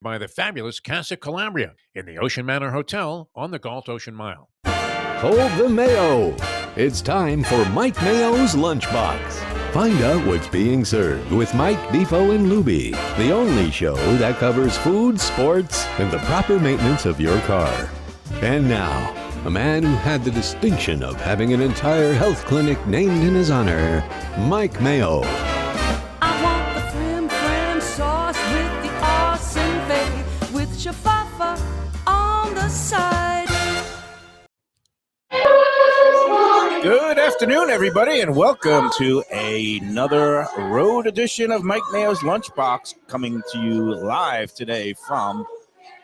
by the fabulous Casa Calabria in the Ocean Manor Hotel on the Galt Ocean Mile. Hold the Mayo. It's time for Mike Mayo's Lunchbox. Find out what's being served with Mike, Defo, and Lubie, the only show that covers food, sports, and the proper maintenance of your car. And now, a man who had the distinction of having an entire health clinic named in his honor, Mike Mayo. I want the frim sauce with the awesome bay with shafafa on the side. Good afternoon, everybody, and welcome to another road edition of Mike Mayo's Lunchbox, coming to you live today from,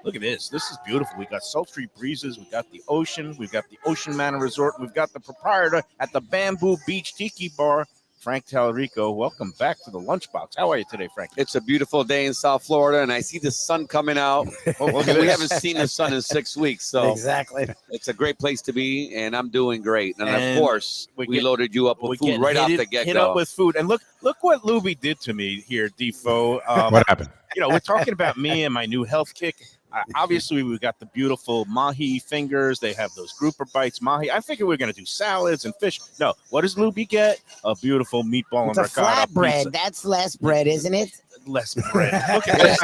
look at this. This is beautiful. We got sultry breezes. We got the ocean. We've got the Ocean Manor Resort. We've got the proprietor at the Bamboo Beach Tiki Bar, Frank Tallarico. Welcome back to the Lunchbox. How are you today, Frank? It's a beautiful day in South Florida, and I see the sun coming out. We haven't seen the sun in 6 weeks, so exactly, it's a great place to be, and I'm doing great. And of course, we loaded you up with food right off the get-go. Hit up with food, and look what Lubie did to me here, Defo. What happened? You know, we're talking about me and my new health kick. Obviously, we've got the beautiful mahi fingers. They have those grouper bites mahi. I figured we were going to do salads and fish. No, what does Lubie get? A beautiful meatball it's and a ricotta flatbread. pizza. That's less bread, isn't it? Less bread. Look at this.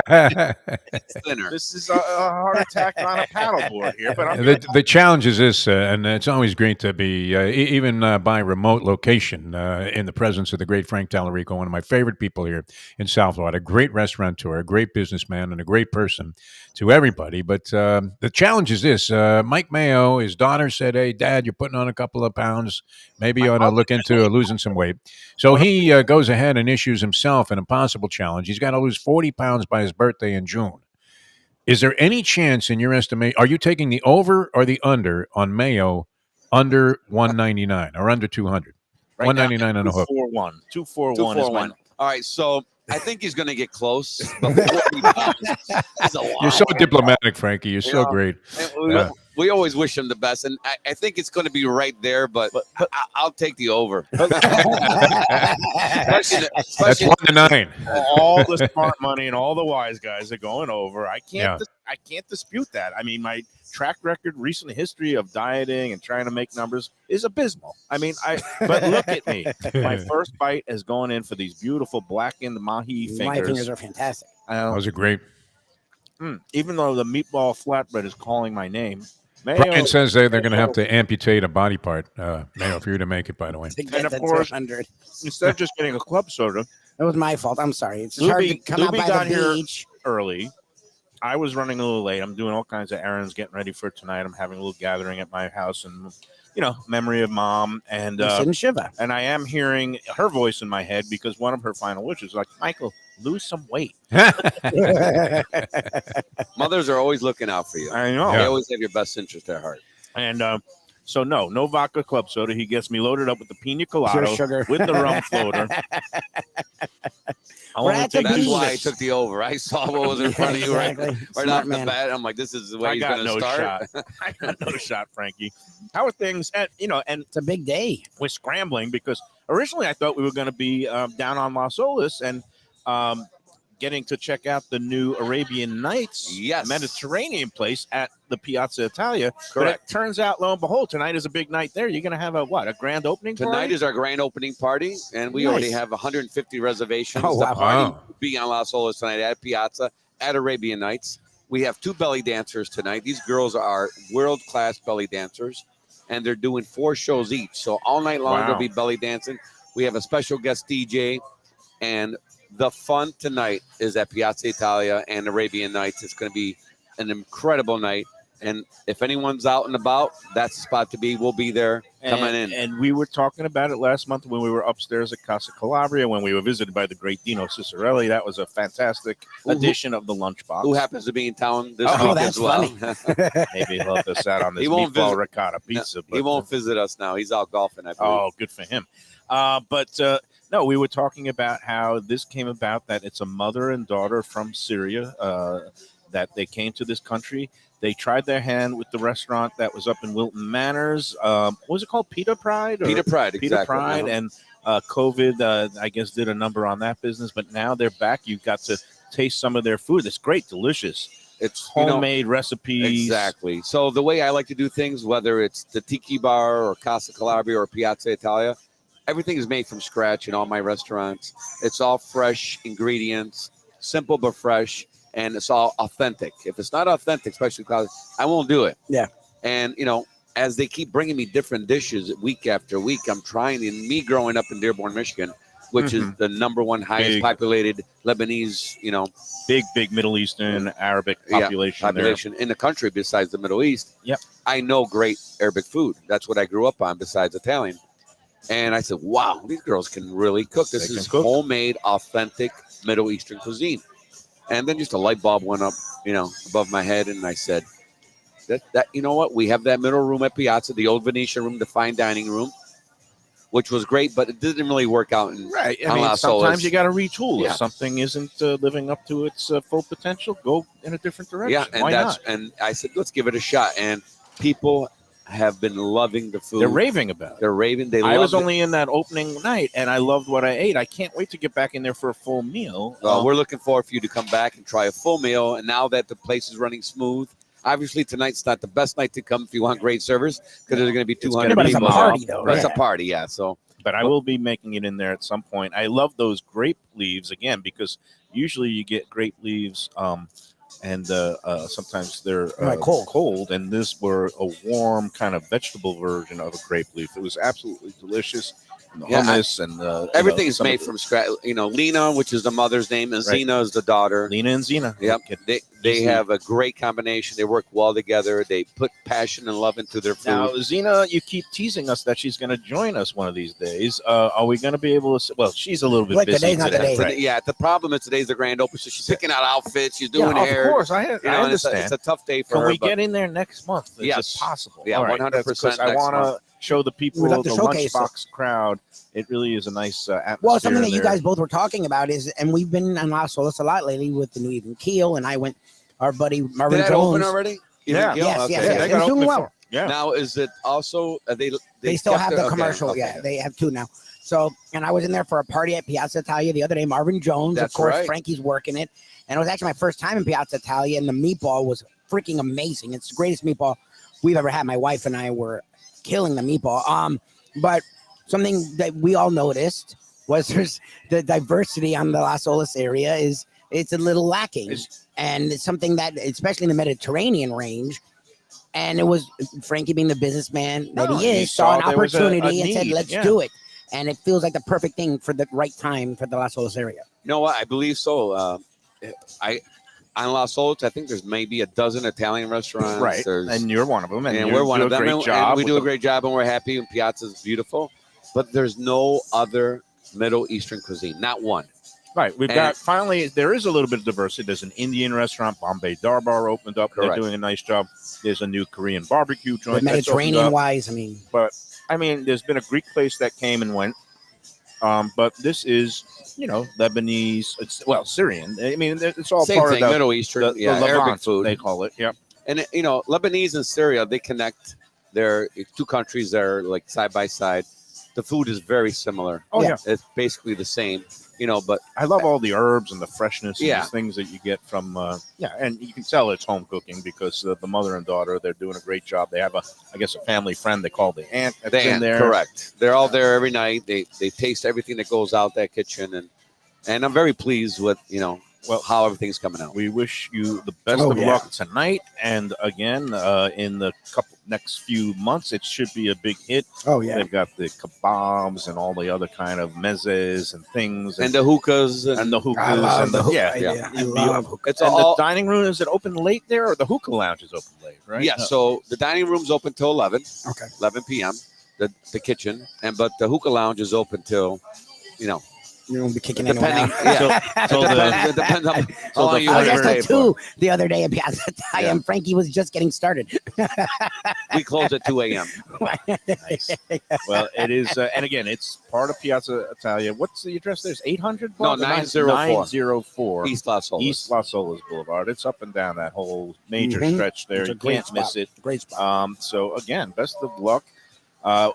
Thinner. This is a heart attack on a paddleboard here. But The challenge is this, and it's always great to be, even by remote location, in the presence of the great Frank Tallarico, one of my favorite people here in South Florida, a great restaurateur, a great businessman, and a great person to everybody. But the challenge is this. Mike Mayo, his daughter said, "Hey, Dad, you're putting on a couple of pounds. Maybe you ought to look into losing some weight." So he goes ahead and issues himself an impossible challenge. He's got to lose 40 pounds by his birthday in June. Is there any chance, in your estimate, are you taking the over or the under on Mayo under 199 or under 200? Right 199 on a hook. 241 is my. All right, so I think he's going to get close. But 40 pounds is a lot. You're so diplomatic, Frankie. You're so great. We always wish him the best, and I think it's going to be right there, but I'll take the over. That's 1-9. All the smart money and all the wise guys are going over. I can't dispute that. I mean, my track record, recent history of dieting and trying to make numbers is abysmal. I mean, but look at me. My first bite is going in for these beautiful blackened mahi fingers. My fingers are fantastic. Those are great. Even though the meatball flatbread is calling my name. Brian says they're going to have to amputate a body part, Mayo, for you to make it, by the way. And of course, instead of just getting a club soda. That was my fault. I'm sorry. It's hard to come out by the beach. Early. I was running a little late. I'm doing all kinds of errands, getting ready for tonight. I'm having a little gathering at my house and, memory of mom. And Shiva. And I am hearing her voice in my head because one of her final wishes is like, Michael, lose some weight. Mothers are always looking out for you. I know. They always have your best interest at heart. And so no vodka club soda. He gets me loaded up with the pina colada with the rum floater. That's why I took the over. I saw what was in front of you right off the bat. I'm like, this is the way he's going to start. I got no shot, Frankie. How are things? And it's a big day. We're scrambling because originally I thought we were going to be down on Las Olas and getting to check out the new Arabian Nights Mediterranean place at the Piazza Italia. Correct. But it turns out, lo and behold, tonight is a big night there. You're going to have a grand opening party? Tonight is our grand opening party, and we already have 150 reservations. Oh, wow. The party will be on Las Olas tonight at Piazza at Arabian Nights. We have 2 belly dancers tonight. These girls are world-class belly dancers, and they're doing 4 shows each. So all night long they'll be belly dancing. We have a special guest DJ, and the fun tonight is at Piazza Italia and Arabian Nights. It's going to be an incredible night. And if anyone's out and about, that's the spot to be. We'll be there coming in. And we were talking about it last month when we were upstairs at Casa Calabria, when we were visited by the great Dino Cicerelli. That was a fantastic edition of the Lunchbox. Who happens to be in town this week as well. Maybe he'll help us out on this meatball ricotta pizza. He won't visit us now. He's out golfing, I believe. Oh, good for him. No, we were talking about how this came about, that it's a mother and daughter from Syria that they came to this country. They tried their hand with the restaurant that was up in Wilton Manors. What was it called? Pita Pride? Pita Pride, exactly. Pita Pride. And COVID, I guess, did a number on that business. But now they're back. You've got to taste some of their food. It's great, delicious. It's Homemade recipes. Exactly. So the way I like to do things, whether it's the Tiki Bar or Casa Calabria or Piazza Italia, everything is made from scratch in all my restaurants. It's all fresh ingredients, simple but fresh, and it's all authentic. If it's not authentic, especially because I won't do it. Yeah. And, as they keep bringing me different dishes week after week, I'm trying. And me growing up in Dearborn, Michigan, which is the number one highest populated Lebanese, big Middle Eastern Arabic population in the country besides the Middle East. Yep. I know great Arabic food. That's what I grew up on besides Italian. And I said, wow, these girls can really cook. This is homemade, authentic Middle Eastern cuisine. And then just a light bulb went up, above my head. And I said, that you know what? We have that middle room at Piazza, the old Venetian room, the fine dining room, which was great, but it didn't really work out. Right. I mean, sometimes you got to retool. If something isn't living up to its full potential, go in a different direction. Yeah, and Why not? And I said, let's give it a shot. And people have been loving the food. They're raving about it. They're raving. I was only in that opening night, and I loved what I ate. I can't wait to get back in there for a full meal. We're looking forward for you to come back and try a full meal. And now that the place is running smooth, obviously tonight's not the best night to come if you want great service because there's going to be 200 people. It's a party, though. It's a party, yeah. So, but I will be making it in there at some point. I love those grape leaves again because usually you get grape leaves, and sometimes they're cold, and this were a warm kind of vegetable version of a grape leaf. It was absolutely delicious. And the hummus and everything is made from scratch. Lena, which is the mother's name, and Zena is the daughter. Lena and Zena. Yep. They have a great combination. They work well together. They put passion and love into their food. Now, Zena, you keep teasing us that she's going to join us one of these days. Are we going to be able to? Well, she's a little bit busy today's not today. the day. Yeah, the problem is today's the grand opening, so she's picking out outfits. She's doing hair. Of course, I understand. It's a tough day for Can her. we get in there next month? Is it possible? Yeah, 100%. I want to show the people, We'd the like to showcase Lunchbox crowd. It really is a nice atmosphere. Well, something that you guys both were talking about is, and we've been in Las Olas a lot lately with the new Even Keel, and I went, our buddy Marvin Did that Jones. open already? Yeah. Yes. They It got was doing open well. before. Yeah. Now, is it also, they still have the commercial. Yeah, they have two now. So, and I was in there for a party at Piazza Italia the other day. Marvin Jones, That's of course, right. Frankie's working it. And it was actually my first time in Piazza Italia, and the meatball was freaking amazing. It's the greatest meatball we've ever had. My wife and I were killing the meatball. But something that we all noticed was there's the diversity on the Las Olas area it's a little lacking. And it's something that, especially in the Mediterranean range, and it was Frankie being the businessman that he is, saw an opportunity and said, let's do it. And it feels like the perfect thing for the right time for the Las Olas area. You know what? I believe so. On Las Olas, I think there's maybe a dozen Italian restaurants. Right. And you're one of them. And we're one of them. And we do a great job, and we're happy. And Piazza's beautiful. But there's no other Middle Eastern cuisine. Not one. Right. We've got finally, there is a little bit of diversity. There's an Indian restaurant, Bombay Darbar opened up. Correct. They're doing a nice job. There's a new Korean barbecue joint. But Mediterranean wise, there's been a Greek place that came and went. But this is, Lebanese, Syrian. I mean, it's all Same part thing, of the Middle Eastern, the Arabic Levant, food. they call it. Yeah. And, Lebanese and Syria, they connect. They're two countries that are like side by side. The food is very similar. Oh, yeah. It's basically the same, but I love all the herbs and the freshness and Yeah. the things that you get from, and you can tell it's home cooking because the mother and daughter, they're doing a great job. They have a family friend they call the aunt that's in there. Correct. They're all there every night. They taste everything that goes out that kitchen. And I'm very pleased with, how everything's coming out. We wish you the best of luck tonight. And again, in the next few months, it should be a big hit. Oh, yeah. They've got the kebabs and all the other kind of mezes and things. And the hookahs. And the hookahs. I love and the hookah. Yeah. I love hookah. It's And all the dining room, is it open late there, or the hookah lounge is open late, right? Yeah, so the dining room's open till 11. Okay. 11 p.m. The kitchen, but the hookah lounge is open till, You're gonna be kicking anyone depending. out. Yeah. It depends on how long you I was want at to stay for. 2 the other day at Piazza Italia, and Frankie was just getting started. We close at 2 a.m. Nice. Well, it is, and again, it's part of Piazza Italia. What's the address? There's 800? No, 904. 904. East Las Olas. East Las Olas Boulevard. It's up and down that whole major Mhm. stretch there. It's a You great can't miss spot. it. Great spot. So again, best of luck.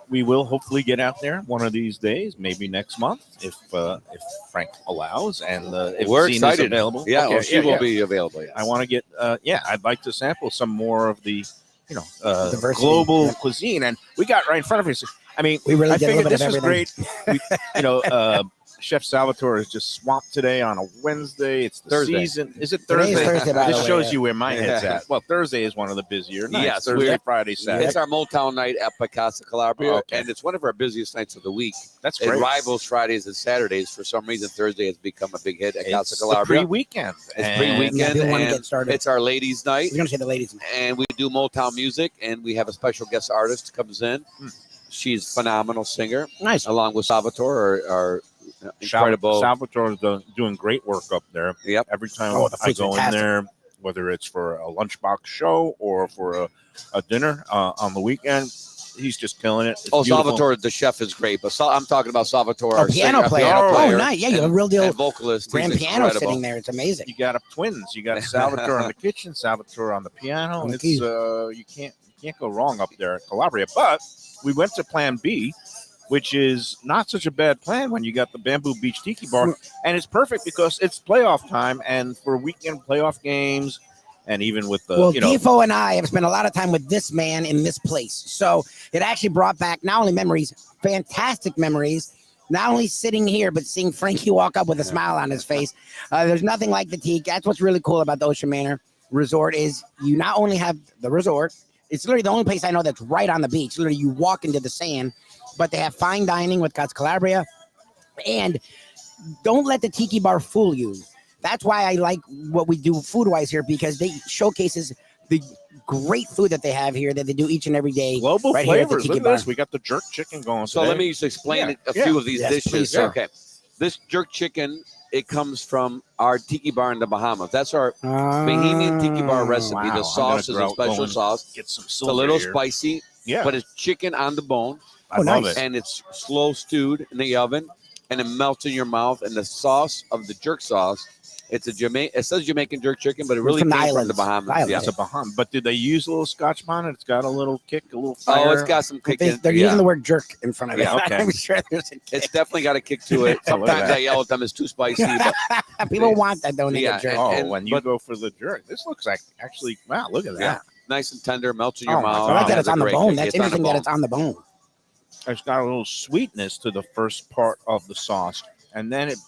We will hopefully get out there one of these days, maybe next month, if Frank allows, and if We're Zena is excited. available. Yeah, Okay, well, she will be available. Yes. I want to get. I'd like to sample some more of the, Diversity. global Yep. cuisine, and we got right in front of us. I mean, We really I did a figured little bit this of was everything. great. Chef Salvatore is just swamped today on a Wednesday. It's the Thursday. season. Is it Today Thursday? is Thursday, by This the way, shows yeah. you where my head's Yeah. at. Well, Thursday is one of the busier nights. Yes, Thursday, we're- Friday, Saturday. It's our Motown night at Casa Calabria, Okay. and it's one of our busiest nights of the week. That's It great. rivals Fridays and Saturdays. For some reason, Thursday has become a big hit at Casa It's the Calabria. pre-weekend. It's And pre-weekend, Yeah, people wanna and get started. it's our ladies' I night, was gonna say the ladies. and we do Motown music, and we have a special guest artist comes in. She's a phenomenal singer, Nice. along with Salvatore, our incredible. Salvatore's doing great work up there. Yep. Every time Oh, the I food's go in fantastic. there, whether it's for a lunchbox show or for a dinner on the weekend, he's just killing it. It's Oh, beautiful. Salvatore, the chef, is great, but I'm talking about Salvatore, Oh, our piano singer, player. piano Oh, player, nice. Yeah, you have a and- real deal and vocalist. grand He's piano incredible. sitting there. It's amazing. You got twins. You got Salvatore on the kitchen, Salvatore on the piano. On the It's keys. you can't go wrong up there at Calabria. But we went to Plan B, which is not such a bad plan when you got the Bamboo Beach Tiki Bar, and it's perfect because it's playoff time, and for weekend playoff games, and even with the Well, Defo and I have spent a lot of time with this man in this place. So it actually brought back not only memories, fantastic memories, not only sitting here, but seeing Frankie walk up with a smile on his face. There's nothing like the Teak. That's what's really cool about the Ocean Manor Resort is you not only have the resort, it's literally the only place I know that's right on the beach. Literally, you walk into the sand, but they have fine dining with Casa Calabria. And don't let the Tiki Bar fool you. That's why I like what we do food-wise here, because they showcases the great food that they have here that they do each and every day. global right here at the flavors. Tiki Look at Bar. this. We got the jerk chicken going. So today. let me just explain Yeah, a yeah. few of these Yes, dishes. please, yeah. Okay. This jerk chicken, it comes from our tiki bar in the Bahamas. That's our Bahamian tiki bar recipe. wow. I'm The sauce is gonna a special go sauce. get some It's silver a little here. spicy, Yeah, but it's chicken on the bone, I love nice. it. and it's slow stewed in the oven, and it melts in your mouth. And the sauce of the jerk sauce, it says Jamaican jerk chicken, but it really from the came from the islands. Bahamas. Islands. Yeah. It's a Baham. But did they use a little Scotch bonnet? It's got a little kick, a little fire. Oh, it's got some kick in. They're Yeah. using the word jerk in front of it. Yeah, okay. I'm sure there's a It's kick. definitely got a kick to it. Yeah, look at Sometimes that. I yell at them, it's too spicy. But People want that, don't they? Yeah, the jerk. Oh, and- when you but- go for the jerk, this looks like actually. Wow, look at that. yeah, nice and tender, melts in your Oh my mouth. I like that God. it's on the Great bone. kick. That's It's on the interesting that bone. it's on the bone. It's got a little sweetness to the first part of the sauce, and then it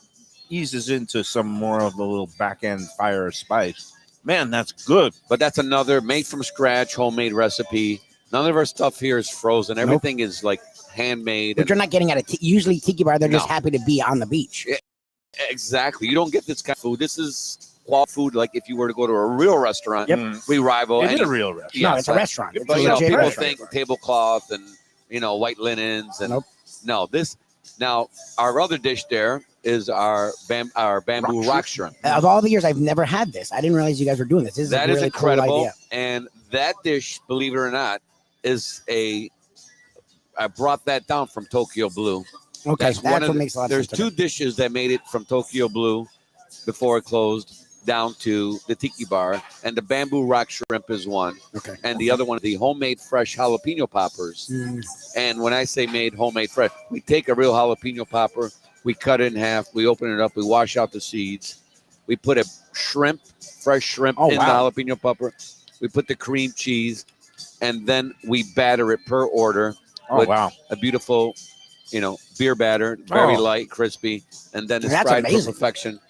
eases into some more of the little back end fire spice. Man, that's good. But that's another made from scratch, homemade recipe. None of our stuff here is frozen. Everything is like handmade. But And you're not getting at usually Tiki Bar. They're just No. happy to be on the beach. exactly. You don't get this kind of food. This is quality food. Like if you were to go to a real restaurant, Yep. we rival. It is any- a real restaurant. Yeah, no, it's a but- restaurant. It's But a you know, legit people restaurant. think tablecloth and white linens and Nope. no. This now our other dish there is our bamboo rock shrimp. Of all the years, I've never had this. I didn't realize you guys were doing this. This is That a is really incredible. cool idea. And that dish, believe it or not, is I brought that down from Tokyo Blue. Okay, That's that's one of what the- makes a lot of There's sense. two dishes that made it from Tokyo Blue before it closed down to the Tiki Bar, and the bamboo rock shrimp is one, Okay. and the other one, the homemade fresh jalapeno poppers. Mm. And when I say made homemade fresh, we take a real jalapeno popper, we cut it in half, we open it up, we wash out the seeds, we put a fresh shrimp Oh, in wow. the jalapeno popper, we put the cream cheese, and then we batter it per order. Oh, with wow. a beautiful, beer batter, very Oh. light, crispy, and then it's That's fried amazing. to perfection.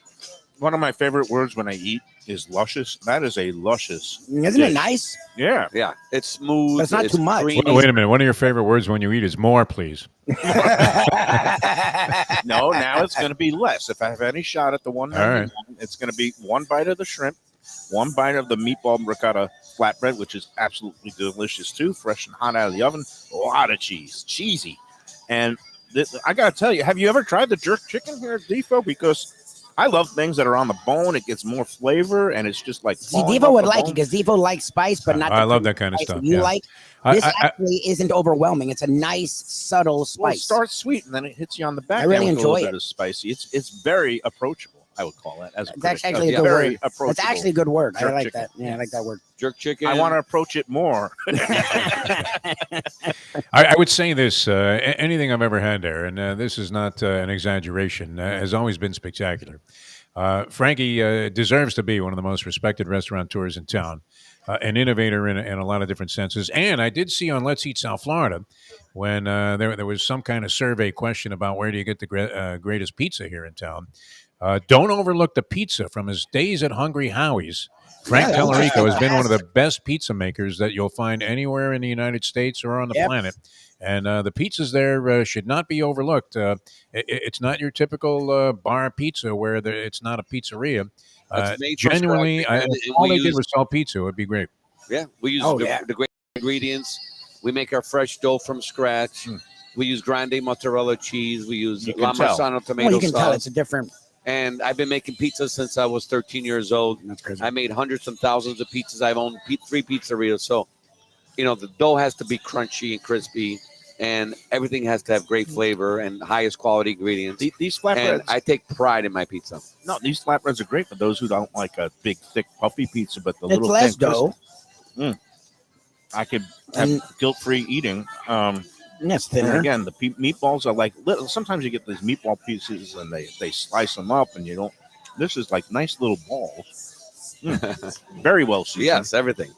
One of my favorite words when I eat is luscious. That is a luscious. Isn't it dish. nice? Yeah. Yeah, it's smooth. But it's not too much. creamy. Wait a minute. One of your favorite words when you eat is more, please. No, now it's going to be less. If I have any shot at the one, All right. it's going to be one bite of the shrimp, one bite of the meatball ricotta flatbread, which is absolutely delicious too, fresh and hot out of the oven. A lot of cheese, cheesy. And I got to tell you, have you ever tried the jerk chicken here at Defo? Because I love things that are on the bone. It gets more flavor, and it's just like See, falling Devo off would the like bone. it because Devo likes spice, but not. I the love that kind of spice stuff. You Yeah. like I- this I- actually isn't overwhelming. It's a nice, subtle Well, it spice. starts sweet, and then it hits you on the back. I really end with a little enjoy bit of spicy. It's very approachable. I would call it. As a That's critic. actually a good Very word. approachable. That's actually a good word. I Jerk like chicken. that. Yeah, I like that word. Jerk chicken. I want to approach it more. I would say this: anything I've ever had there, and this is not an exaggeration, has always been spectacular. Frankie deserves to be one of the most respected restaurateurs in town, an innovator in a lot of different senses. And I did see on Let's Eat South Florida when there was some kind of survey question about where do you get the greatest pizza here in town. Don't overlook the pizza from his days at Hungry Howie's. Frank Yeah, that was Tellerico has been one of the fantastic. best pizza makers that you'll find anywhere in the United States or on the Yep. planet. And the pizzas there should not be overlooked. It's not your typical bar pizza where it's not a pizzeria. It's made from Genuinely, scratch, if and all we they did use was sell pizza, it would be great. we use Oh, yeah. the great ingredients. We make our fresh dough from scratch. We use grande mozzarella cheese. We use You can La tell. Marzano Well, tomato you can tell sauce. it's a different. And I've been making pizza since I was 13 years old. That's crazy. I made hundreds and thousands of pizzas. I've owned 3 pizzerias. So, the dough has to be crunchy and crispy, and everything has to have great flavor and highest quality ingredients. These And flatbreads. I take pride in my pizza. No, these flatbreads are great for those who don't like a big, thick, puffy pizza, but the It's little less thin, dough. crispy- I could have And- guilt-free eating. Yes, And thinner. again, the meatballs are like little. Sometimes you get these meatball pieces, and they slice them up, and you don't. This is like nice little balls. Very well seasoned. Yes, everything.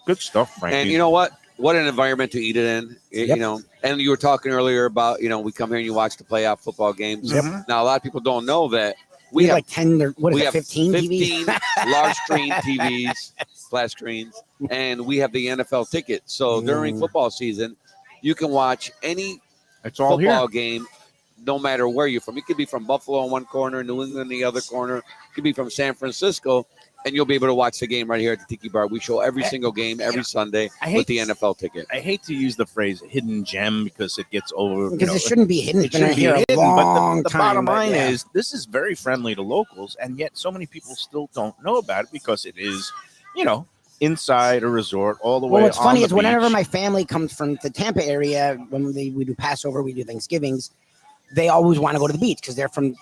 Good stuff, Frankie. And you know what? What an environment to eat it in. Yep. And you were talking earlier about, we come here and you watch the playoff football games. Yep. Now, a lot of people don't know that We we have have like 10 or what is we it, have 15 15 TVs? large screen TVs, flat screens, and we have the NFL ticket. So during football season, you can watch any it's all football here. game, no matter where you're from. You could be from Buffalo in one corner, New England in the other corner. You could be from San Francisco, and you'll be able to watch the game right here at the Tiki Bar. We show every single game every Sunday I with hate- the NFL ticket. I hate to use the phrase "hidden gem" because it gets over. Because it shouldn't be hidden. It It's been should be here hidden, a long but the time. bottom but line yeah. is this is very friendly to locals, and yet so many people still don't know about it because it is, inside a resort all the way. Well, what's on funny the is whenever beach. my family comes from the Tampa area, when we do Passover, we do Thanksgivings, they always want to go to the beach because they're from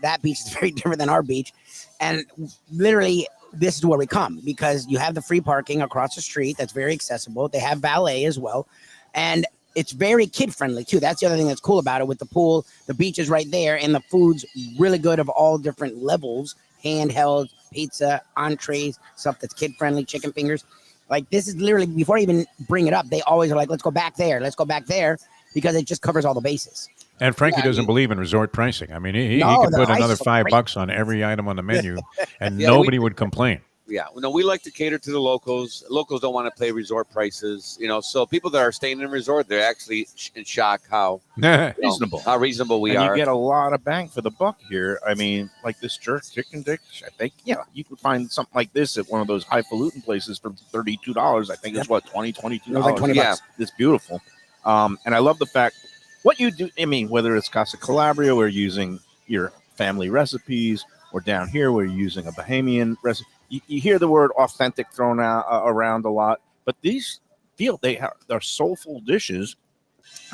that beach is very different than our beach. And literally, this is where we come because you have the free parking across the street that's very accessible. They have valet as well. And it's very kid friendly too. That's the other thing that's cool about it with the pool. The beach is right there and the food's really good of all different levels, handheld, pizza, entrees, stuff that's kid friendly, chicken fingers. Like this is literally before I even bring it up, they always are like, let's go back there. Let's go back there because it just covers all the bases. And Frankie Yeah, I doesn't mean- believe in resort pricing. I mean, he No, could the put ice another is $5 great. on every item on the menu, and Yeah, nobody would complain. Yeah, we like to cater to the locals. Locals don't want to pay resort prices, so people that are staying in resort, they're actually in shock how Reasonable. how reasonable we and are. you get a lot of bang for the buck here. I mean, like this jerk chicken dish, I think, you could find something like this at one of those highfalutin places for $32. I think it's what, $22. It was like 20 Yeah. bucks. It's beautiful. And I love the fact what you do. I mean, whether it's Casa Calabria, we're using your family recipes, or down here, we're using a Bahamian recipe. You hear the word authentic thrown out, around a lot, but these they're soulful dishes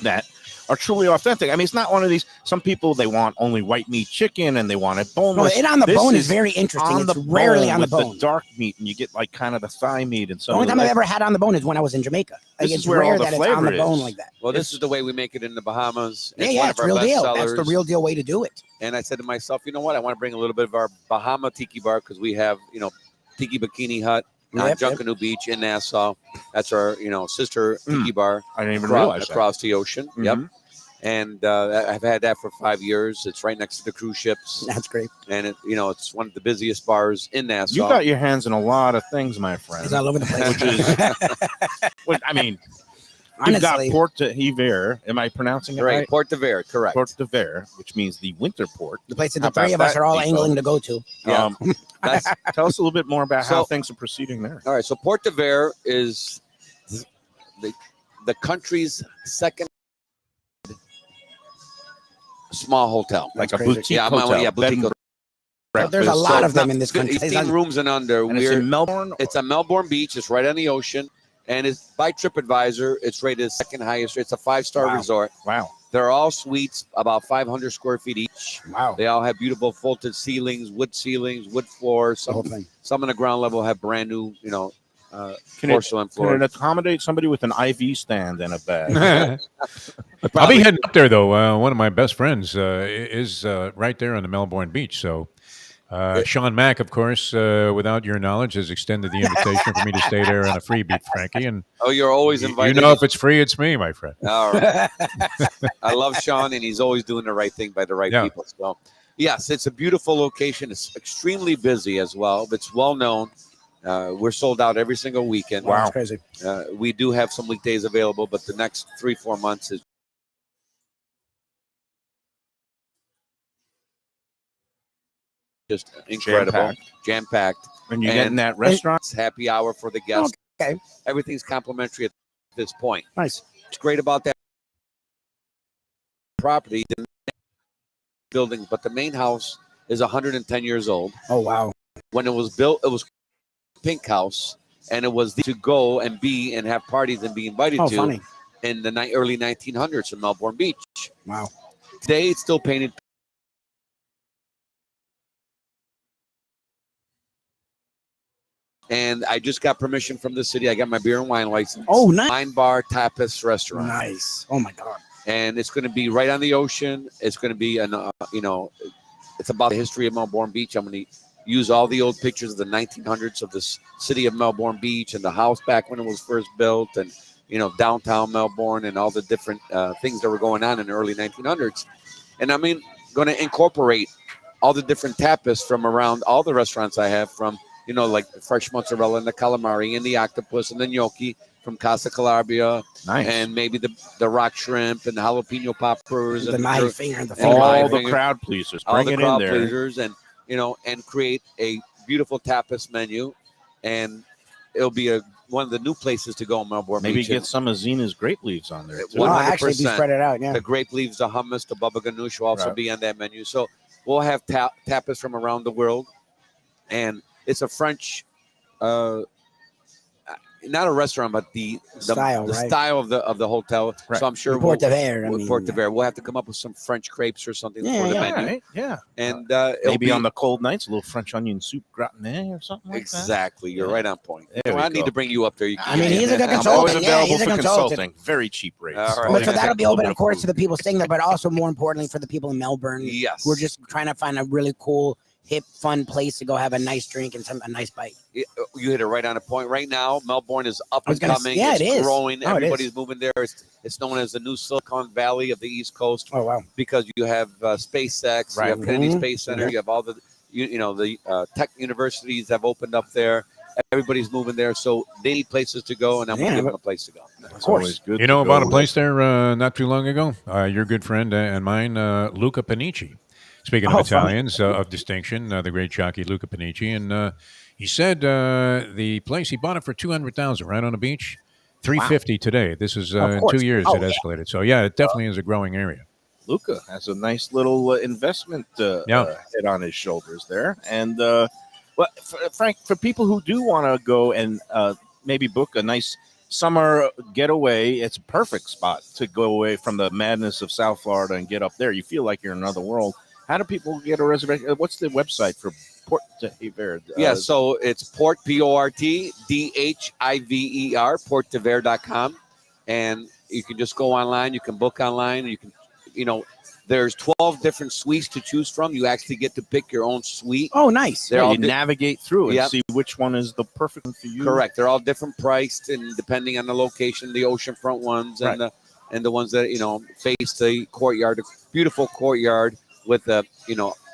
that are truly authentic. I mean, it's not one of these. Some people they want only white meat chicken and they want it No, boneless. it on the This bone is very interesting. on It's the rarely bone on the with bone. the dark meat, and you get like kind of the thigh meat and The so. only time I've ever had on the bone is when I was in Jamaica. Like, This it's is where all rare the that it's on the flavor bone is. like that. Well, this is the way we make it in the Bahamas. Yeah, It's yeah, one it's of our real best deal. sellers. That's the real deal way to do it. And I said to myself, you know what? I want to bring a little bit of our Bahama Tiki Bar because we have, Tiki Bikini Hut on Yep, Junkanoo Beach in Nassau. That's our, sister Tiki Bar I didn't even across, realize that. across the ocean. Yep. Mhm. And I've had that for 5 years. It's right next to the cruise ships, That's great. and it's one of the busiest bars in Nassau. You got your hands in a lot of things, my friend. It's all over the place. Which is, I mean, you've got Honestly, Port de Hiver. Am I pronouncing it right, right? Port de Verre, correct. Port de Hiver, which means the winter port. the place that How the three about of us that, are all Nico? angling to go to. Yeah. That's, Tell us a little bit more about how So- things are proceeding there. all right, so Port de Verre is the country's second small hotel. Like a crazy. boutique Yeah, hotel. yeah, boutique bed and hotel. There's a breakfast. lot So of them it's in this not- country. 18 rooms and under. And it's in Melbourne. It's a Melbourne Beach. It's right on the ocean, and it's by TripAdvisor. It's rated second highest. It's a 5-star Wow. resort. Wow. They're all suites, about 500 square feet each. Wow. They all have beautiful vaulted ceilings, wood floors. The whole thing. Some on the ground level have brand new, Can porcelain Can floors. it accommodate somebody with an IV stand and a bag? I'll Probably. be heading up there though. One of my best friends is right there on the Melbourne beach. So Sean Mack, of course, without your knowledge, has extended the invitation for me to stay there on a freebie, Frankie. And Oh, you're always you invited. know, if it's free, it's me, my friend. All right. I love Sean, and he's always doing the right thing by the right Yeah. people. So, yes, it's a beautiful location. It's extremely busy as well. It's well known. We're sold out every single weekend. Wow. That's crazy. We do have some weekdays available, but the next 3-4 months is just incredible, jam-packed. When you get in that restaurant, It's happy hour for the guests. Okay. Everything's complimentary at this point. Nice. What's great about that property, the building, but the main house is 110 years old. Oh, wow. When it was built, it was pink house, and it was to go and be and have parties and be invited Oh, to funny. in the early 1900s in Melbourne Beach. Wow. Today, it's still painted. And I just got permission from the city. I got my beer and wine license. Oh, nice. Wine bar, tapas restaurant. Nice. Oh, my God. And it's going to be right on the ocean. It's going to be it's about the history of Melbourne Beach. I'm going to use all the old pictures of the 1900s of the city of Melbourne Beach and the house back when it was first built, and downtown Melbourne and all the different things that were going on in the early 1900s. And going to incorporate all the different tapas from around all the restaurants I have, from like fresh mozzarella and the calamari and the octopus and the gnocchi from Casa Calabria. nice. And maybe the rock shrimp and the jalapeno poppers The and knife finger and the and finger. all finger. the crowd pleasers. all Bring the it in crowd there. pleasers, and and create a beautiful tapas menu. And it'll be one of the new places to go in Melbourne Maybe Beach. get some of Zena's grape leaves on there. Too. Oh, actually, be 100%. spread it out. Yeah. The grape leaves, the hummus, the baba ganoush will also Right. be on that menu. So we'll have tapas from around the world, and it's a French, not a restaurant, but the Style, right? style of the hotel. Right. So I'm sure Port de Verre. Port de Verre. We'll have to come up with some French crepes or something Yeah, for the yeah. menu. Right, yeah. And it'll Maybe be, on the cold nights, a little French onion soup gratin or something like that. exactly. You're Yeah. right on point. There we I need go. to bring you up there. You can I mean, give me he's a good I'm consultant. always Yeah, available he's a for consultant. consulting. Very cheap rates. All right. But so Always that'll be open, of course, to included. the people staying there, but also more importantly for the people in Melbourne. Yes. We're just trying to find a really cool, hip, fun place to go have a nice drink and a nice bite. You hit it right on a point. Right now, Melbourne is up I was and gonna coming. yeah, it's it is. growing. Oh, it is. Everybody's moving there. It's known as the new Silicon Valley of the East Coast, Oh, wow. because you have SpaceX, Right. you have Kennedy Mhm. Space Center, Yeah. you have all the the tech universities have opened up there. Everybody's moving there, so they need places to go, and I'm going Yeah, to give but- them a place to go. It's always good. You to know go about a with- place there not too long ago? Your good friend and mine, Luca Panici. Speaking of Oh, funny. Italians of distinction, the great jockey Luca Panici, and he said the place he bought it for $200,000 right on the beach, $350 today. This is Of in course. 2 years Oh, it yeah. escalated. So yeah, it definitely is a growing area. Luca has a nice little investment head on his shoulders there. And Frank, for people who do want to go and maybe book a nice summer getaway, it's a perfect spot to go away from the madness of South Florida and get up there. You feel like you're in another world. How do people get a reservation? What's the website for Port de Verre? Yeah, so it's Port, PortDhiver, portdever.com. And you can just go online. You can book online. You can, there's 12 different suites to choose from. You actually get to pick your own suite. Oh, nice. They're all you navigate through and Yep. see which one is the perfect one for you. Correct. They're all different priced, and depending on the location, the oceanfront ones and the ones that face the courtyard, a beautiful courtyard with a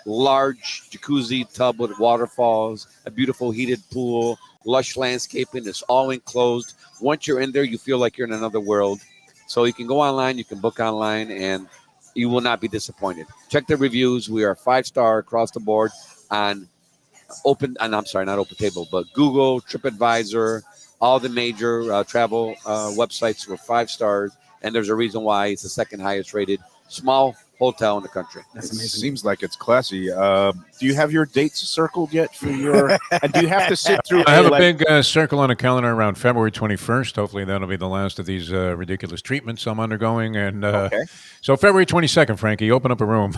large jacuzzi tub with waterfalls, a beautiful heated pool, lush landscaping. It's all enclosed. Once you're in there, you feel like you're in another world. So you can go online, you can book online, and you will not be disappointed. Check the reviews. We are 5-star across the board on not Open Table, but Google, TripAdvisor, all the major travel websites were 5 stars, and there's a reason why it's the second highest rated small hotel in the country. That's It amazing. seems like it's classy. Do you have your dates circled yet for your? And do you have to sit through? I have a like, big circle on the calendar around February 21st. Hopefully, that'll be the last of these ridiculous treatments I'm undergoing. And Okay. so, February 22nd, Frankie, open up a room.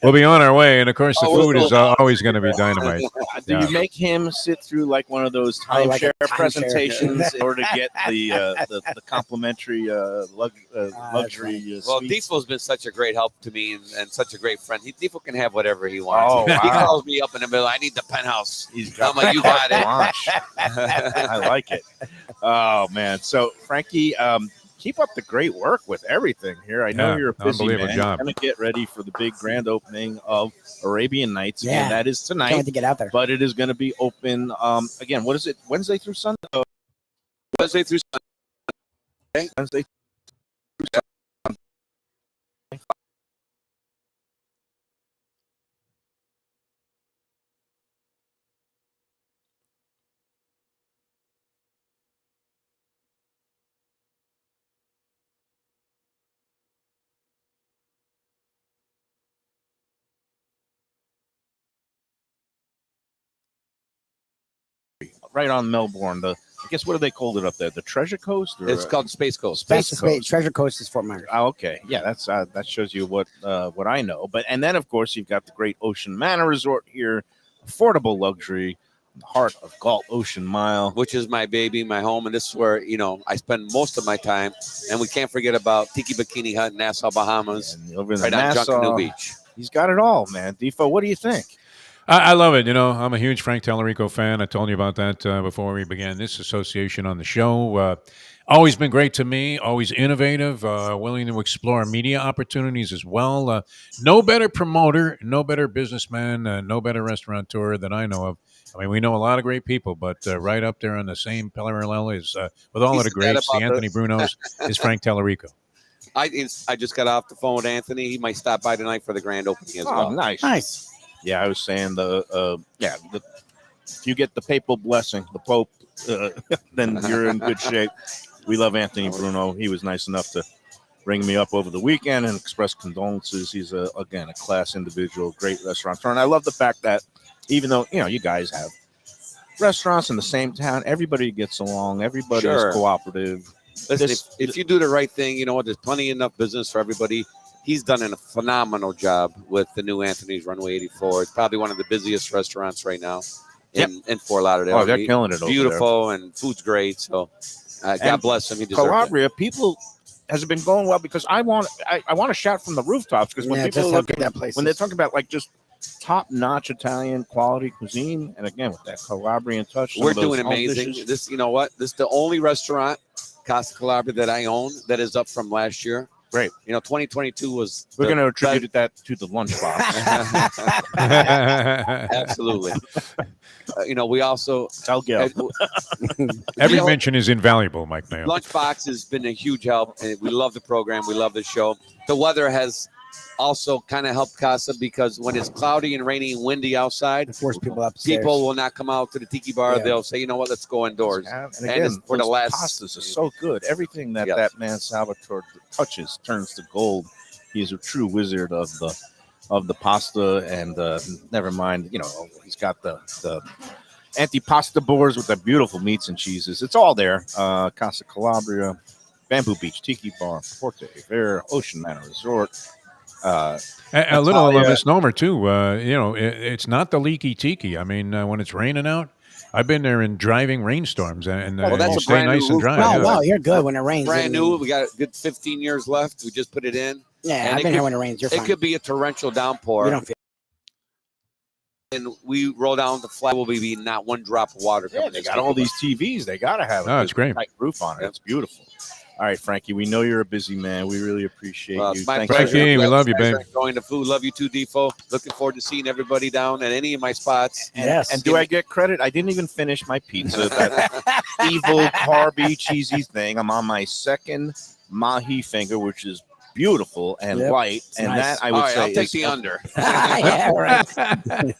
We'll be on our way. And of course, the Oh, we're food is sold out. always going to be dynamite. Do Yeah. you make him sit through like one of those Oh, like a timeshare timeshare. presentations in order to get the complimentary luxury Well, suites? Defoe's been such a great help to me and such a great friend. Defoe can have whatever he wants. Oh, He wow. calls me up in the middle. I need the penthouse. He's I'm like, you got it. Launch. I like it. Oh man! So Frankie, keep up the great work with everything here. I know Yeah, you're a busy unbelievable man. job. You're gonna get ready for the big grand opening of Arabian Nights. Yeah. And that is Can't tonight. wait to get out there. But it is going to be open again. What is it? Wednesday through Sunday. Wednesday through Wednesday. Right on Melbourne. I guess what do they call it up there? The Treasure Coast. Or, It's called Space Coast. That's Space the Coast. Treasure Coast is Fort Myers. Oh, okay, yeah, that's that shows you what I know. But and then of course you've got the great Ocean Manor Resort here, affordable luxury, in the heart of Galt Ocean Mile. Which is my baby, my home, and this is where I spend most of my time. And we can't forget about Tiki Bikini Hut in Nassau, Bahamas, And over in right on Nassau, Junkanoo Beach. he's got it all, man. Defoe, what do you think? I love it. I'm a huge Frank Tallarico fan. I told you about that before we began this association on the show. Always been great to me, always innovative, willing to explore media opportunities as well. No better promoter, no better businessman, no better restaurateur that I know of. I mean, we know a lot of great people, but right up there on the same parallel is, with all He of the said that greats, the about Anthony Brunos, is Frank Tallarico. I just got off the phone with Anthony. He might stop by tonight for the grand opening as Oh, well. nice. Nice. Yeah, I was saying if you get the papal blessing, the Pope, then you're in good shape. We love Anthony Bruno. He was nice enough to ring me up over the weekend and express condolences. He's again a class individual, great restaurateur, and I love the fact that even though you guys have restaurants in the same town, everybody gets along, everybody Sure. is cooperative. Listen, if you do the right thing, you know what? There's plenty enough business for everybody. He's done a phenomenal job with the new Anthony's Runway 84. It's probably one of the busiest restaurants right now in Fort Lauderdale. Oh, they're killing it over Beautiful and food's great. So God And bless him. He deserves it. Calabria, people has it been going well because I want to shout from the rooftops because when Yeah, people just how look good at that place when they're is. talking about like just top-notch Italian quality cuisine, and again with that Calabrian touch, some We're of those doing home amazing. dishes. This, you know what? This is the only restaurant, Casa Calabria, that I own that is up from last year. Great. 2022 was. We're the going to attribute best- that to the lunchbox. Absolutely. We also I'll get. Every mention is invaluable, Mike Mayo. Lunchbox has been a huge help, and we love the program. We love the show. The weather has also kind of helped Casa because when it's cloudy and rainy and windy outside, Force people upstairs. people will not come out to the tiki bar. Yeah. They'll say, you know what, let's go indoors. And And again, it's for the those last- pastas are so good. Everything that Yes. that man Salvatore touches turns to gold. He's a true wizard of the pasta, and never mind. He's got the antipasta boards with the beautiful meats and cheeses. It's all there. Casa Calabria, Bamboo Beach Tiki Bar, Porte Ver, Ocean Manor Resort. A little Natalia- misnomer too. It's not the leaky tiki. I mean, when it's raining out, I've been there in driving rainstorms, and Well, that's you a stay brand new nice and roof. dry. Oh, yeah. wow, you're good when it rains. Brand new. We got a good 15 years left. We just put it in. Yeah, and I've it been here could- when it rains. You're It fine. could be a torrential downpour. You don't feel. And we roll down the flat will be not one drop of water coming. Yeah, they got all these TVs. They got to have Oh, a it's great. tight roof on it. Yeah. It's beautiful. All right, Frankie, we know you're a busy man. We really appreciate Well, you. it's my Thanks pleasure. Frankie, we love you, Guys are babe. enjoying the food. Love you too, Defoe. Looking forward to seeing everybody down at any of my spots. Yes. And do I get credit? I didn't even finish my pizza. That evil, carby, cheesy thing. I'm on my second mahi finger, which is beautiful and Yep. light, and nice. that I All would right, say I'll take is the under. Yeah, right.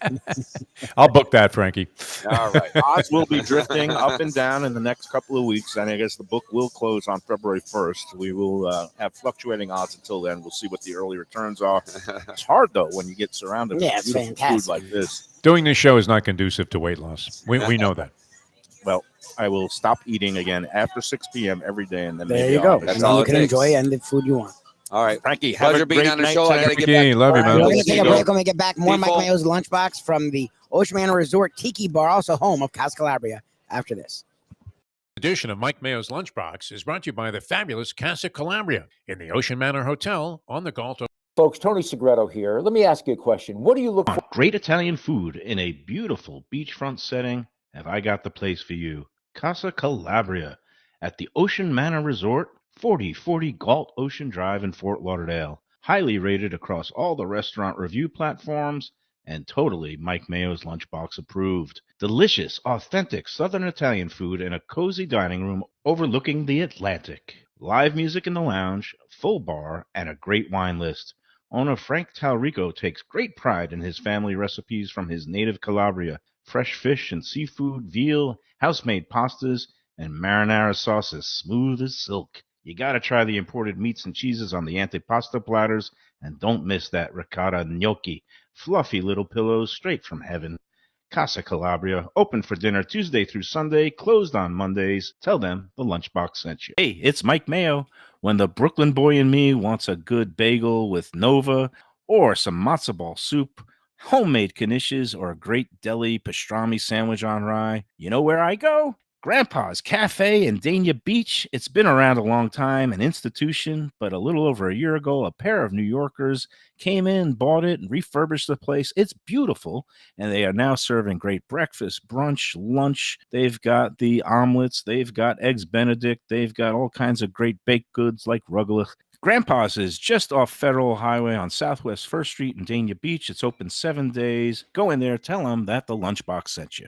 I'll book that, Frankie. All right. odds will be drifting up and down in the next couple of weeks, and I guess the book will close on February 1st. We will have fluctuating odds until then. We'll see what the early returns are. It's hard, though, when you get surrounded Yeah, with it's beautiful fantastic. food like this. Doing this show is not conducive to weight loss. We know that. Well, I will stop eating again after 6 p.m. every day, and then There maybe you I'll go. have a That's And drink. then all you it can takes. enjoy any food you want. All right. Frankie, have Pleasure a being great on the night show. I tonight. got to get Frankie, back. love you, man. We're We'll going to see take you a go. break when we get back. More Mike People- Mayo's Lunchbox from the Ocean Manor Resort Tiki Bar, also home of Casa Calabria, after this. Edition of Mike Mayo's Lunchbox is brought to you by the fabulous Casa Calabria in the Ocean Manor Hotel on the Gulf. Folks, Tony Segreto here. Let me ask you a question. What do you look for? Great Italian food in a beautiful beachfront setting? Have I got the place for you? Casa Calabria at the Ocean Manor Resort, 4040 Galt Ocean Drive in Fort Lauderdale. Highly rated across all the restaurant review platforms and totally Mike Mayo's Lunchbox approved. Delicious, authentic Southern Italian food in a cozy dining room overlooking the Atlantic. Live music in the lounge, full bar, and a great wine list. Owner Frank Talrico takes great pride in his family recipes from his native Calabria. Fresh fish and seafood, veal, house-made pastas, and marinara sauces smooth as silk. You gotta try the imported meats and cheeses on the antipasto platters, and don't miss that ricotta gnocchi. Fluffy little pillows straight from heaven. Casa Calabria, open for dinner Tuesday through Sunday, closed on Mondays. Tell them the Lunchbox sent you. Hey, it's Mike Mayo. When the Brooklyn boy in me wants a good bagel with Nova or some matzo ball soup, homemade knishes, or a great deli pastrami sandwich on rye, you know where I go? Grandpa's Cafe in Dania Beach. It's been around a long time, an institution, but a little over a year ago, a pair of New Yorkers came in, bought it, and refurbished the place. It's beautiful, and they are now serving great breakfast, brunch, lunch. They've got the omelets, they've got eggs Benedict, they've got all kinds of great baked goods like rugelach. Grandpa's is just off Federal Highway on Southwest 1st Street in Dania Beach. It's open 7 days. Go in there, tell them that the Lunchbox sent you.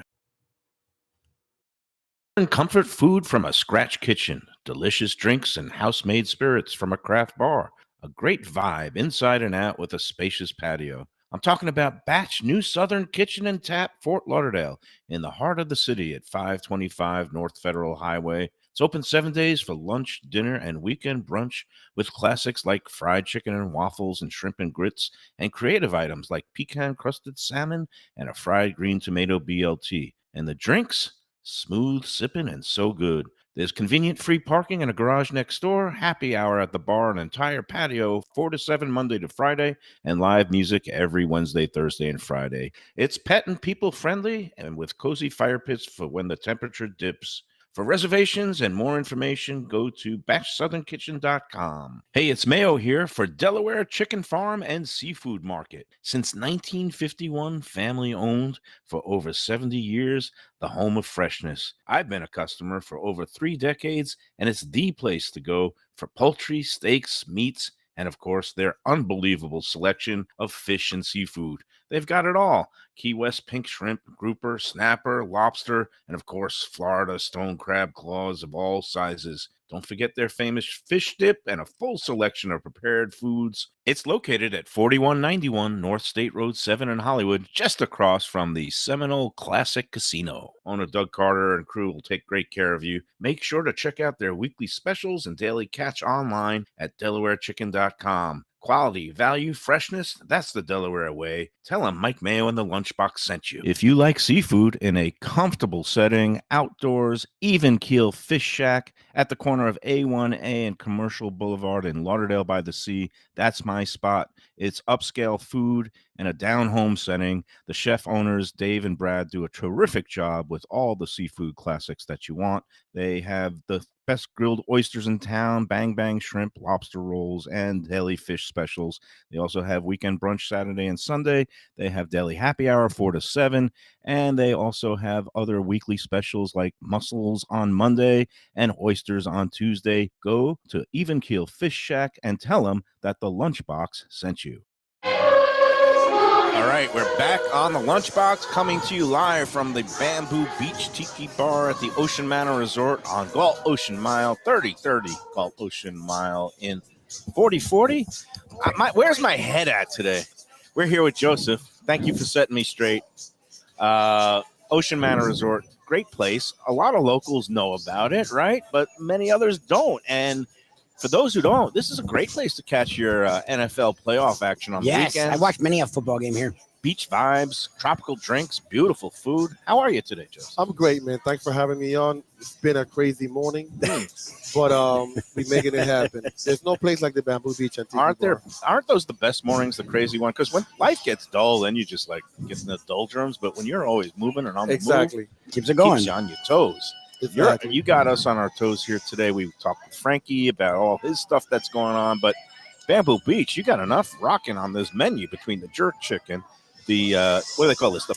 Comfort food from a scratch kitchen, delicious drinks and house-made spirits from a craft bar, a great vibe inside and out with a spacious patio. I'm talking about Batch New Southern Kitchen and Tap, Fort Lauderdale, in the heart of the city at 525 North Federal Highway. It's open 7 days for lunch, dinner, and weekend brunch with classics like fried chicken and waffles and shrimp and grits, and creative items like pecan-crusted salmon and a fried green tomato BLT. And the drinks? Smooth sipping and so good. There's convenient free parking and a garage next door, happy hour at the bar, an entire patio, 4 to 7 Monday to Friday, and live music every Wednesday, Thursday, and Friday. It's pet and people friendly and with cozy fire pits for when the temperature dips. For reservations and more information, go to batchsouthernkitchen.com. Hey, it's Mayo here for Delaware Chicken Farm and Seafood Market. Since 1951, family owned for over 70 years, the home of freshness. I've been a customer for over 3 decades, and it's the place to go for poultry, steaks, meats, and of course, their unbelievable selection of fish and seafood. They've got it all. Key West pink shrimp, grouper, snapper, lobster, and of course, Florida stone crab claws of all sizes. Don't forget their famous fish dip and a full selection of prepared foods. It's located at 4191 North State Road 7 in Hollywood, just across from the Seminole Classic Casino. Owner Doug Carter and crew will take great care of you. Make sure to check out their weekly specials and daily catch online at DelawareChicken.com. Quality, value, freshness, that's the Delaware way. Tell them Mike Mayo and the Lunchbox sent you. If you like seafood in a comfortable setting, outdoors, even keel fish shack at the corner of A1A and Commercial Boulevard in Lauderdale by the Sea, that's my spot. It's upscale food in a down-home setting. The chef owners, Dave and Brad, do a terrific job with all the seafood classics that you want. They have the best grilled oysters in town, bang bang shrimp, lobster rolls, and deli fish specials. They also have weekend brunch Saturday and Sunday. They have deli happy hour 4 to 7, and they also have other weekly specials like mussels on Monday and oysters on Tuesday. Go to Even Keel Fish Shack and tell them that the Lunchbox sent you. All right, we're back on the Lunchbox, coming to you live from the Bamboo Beach Tiki Bar at the Ocean Manor Resort on Galt Ocean Mile, 3030 Galt Ocean Mile in 40-40. Where's my head at today? We're here with Joseph. Thank you for setting me straight. Ocean Manor Resort, great place. A lot of locals know about it, right? But many others don't. And for those who don't, this is a great place to catch your NFL playoff action on the Yes, weekends. I watched many a football game here. Beach vibes, tropical drinks, beautiful food. How are you today, Joseph? I'm great, man. Thanks for having me on. It's been a crazy morning, but we're making it happen. There's no place like the Bamboo Beach and Aren't those the best mornings, the crazy one? Because when life gets dull, then you just like get in the doldrums. But when you're always moving and on the move, keeps it going. keeps you on your toes. Exactly. You got us on our toes here today. We talked with Frankie about all his stuff that's going on, but Bamboo Beach, you got enough rocking on this menu between the jerk chicken, the what do they call this? The